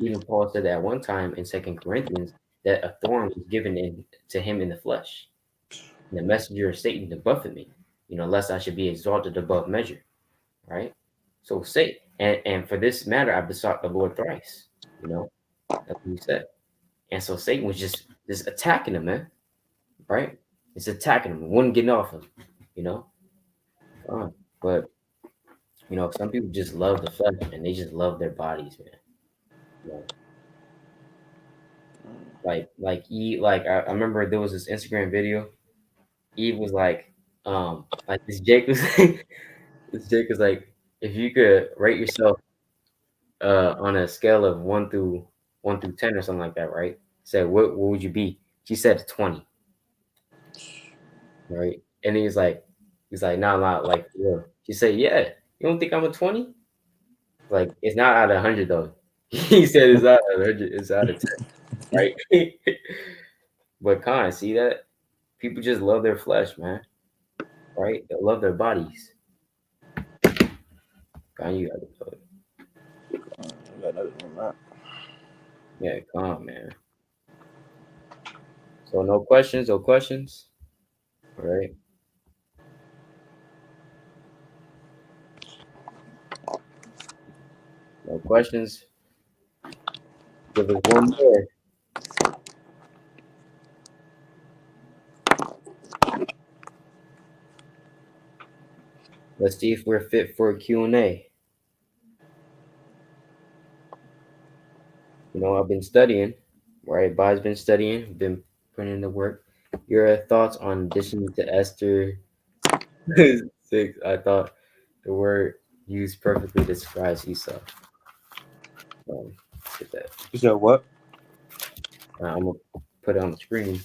Even Paul said that at one time in Second Corinthians that a thorn was given to him in the flesh. And the messenger of Satan to buffet me, lest I should be exalted above measure. Right? So say, and for this matter, I besought the Lord thrice. That's what he said. And so Satan was just attacking him, man. Right? It's attacking him, wouldn't get off him. You know, but some people just love the flesh, and they just love their bodies, man. You know, like I remember there was this Instagram video. Eve was like this Jake was this Jake was like, if you could rate yourself on a scale of 1 through 10 or something like that, right? Said what would you be? She said 20, right? And he was He's like, nah, not like for real. She said, yeah. You don't think I'm a 20? Like, it's not out of 100 though. He said it's out of 100. It's out of 10, right? But Khan, see that? People just love their flesh, man. Right? They love their bodies. Khan, you gotta do it. Yeah, Khan, man. So no questions, no questions. All right. No questions. Give us one more. Let's see if we're fit for a Q&A. You know, I've been studying, right? Bob's been studying, been putting in the work. Your thoughts on addition to Esther 6? I thought the word used perfectly describes Esau. Get that. You said what? I'm gonna put it on the screen.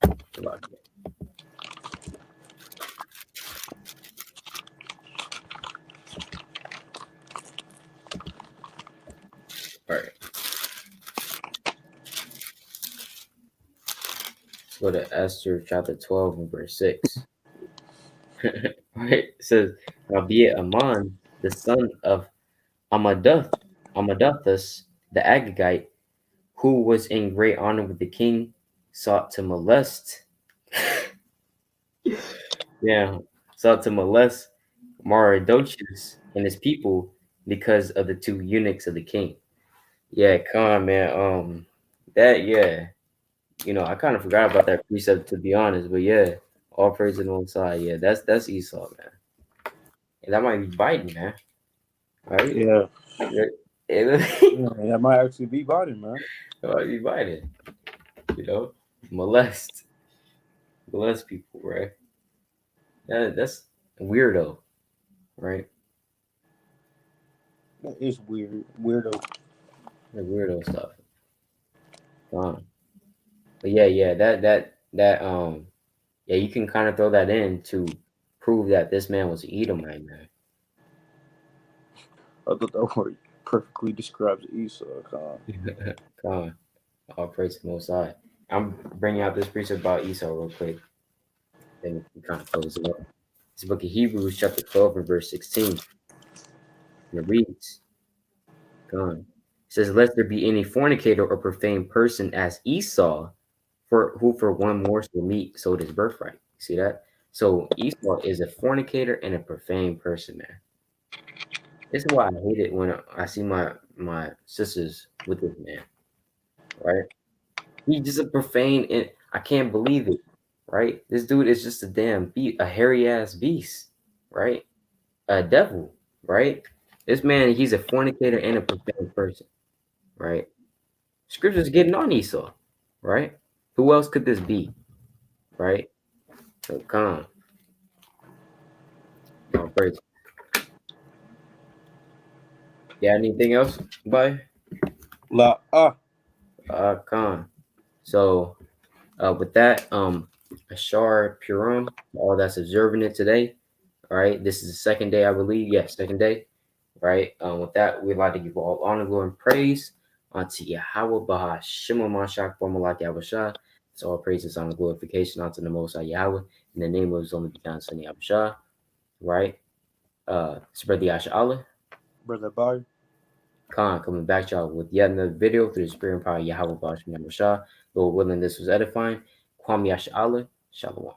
All right. Let's go to Esther chapter 12 and verse 6. Right? It says, howbeit Aman, the son of Amadathus the Agagite, who was in great honor with the king, sought to molest. Yeah, sought to molest Mardochus and his people because of the two eunuchs of the king. Yeah, come on, man. That yeah, you know, I kind of forgot about that precept to be honest, but yeah, all praise to the Most High. Yeah, that's Esau, man, and that might be Biden, man. Right? Yeah. It That might actually be Biden, man. might be Biden. You know, molest people, right? That's weirdo, right? That is weird. Weirdo. Like weirdo stuff. But yeah, that yeah, you can kind of throw that in to prove that this man was an Edomite, man. I thought that word perfectly describes Esau. Come on, all praise to the Most High. I'm bringing out this precept about Esau real quick. Then we kind of close it up. It's the book of Hebrews, chapter 12, and verse 16. And it reads, God. It says, lest there be any fornicator or profane person as Esau, who for one morsel of meat sold his birthright. See that? So Esau is a fornicator and a profane person, man. This is why I hate it when I see my sisters with this man, right? He's just a profane, and I can't believe it, right? This dude is just a damn a hairy ass beast, right? A devil, right? This man, he's a fornicator and a profane person, right? Scripture's getting on Esau, right? Who else could this be, right? So come on. No, praise. Yeah, anything else? Bye. Con. So with that, Ashar Purim, all that's observing it today. All right. This is the second day, I believe. Yes, second day. Right. With that, we'd like to give all honor, glory, and praise unto Yahawah, BAHASHAM, Mashak, Formalak, Yahawashi. So all praises, honor, glorification unto the Most High Yahweh in the name of His only begotten Son Yahawashi. Right. Spread the Asha Allah. Brother Biden. Khan coming back to y'all with yet another video through the spirit and power of Yahawah, BAHASHAM, Lord willing, this was edifying. Kwame Yasha Allah. Shalom.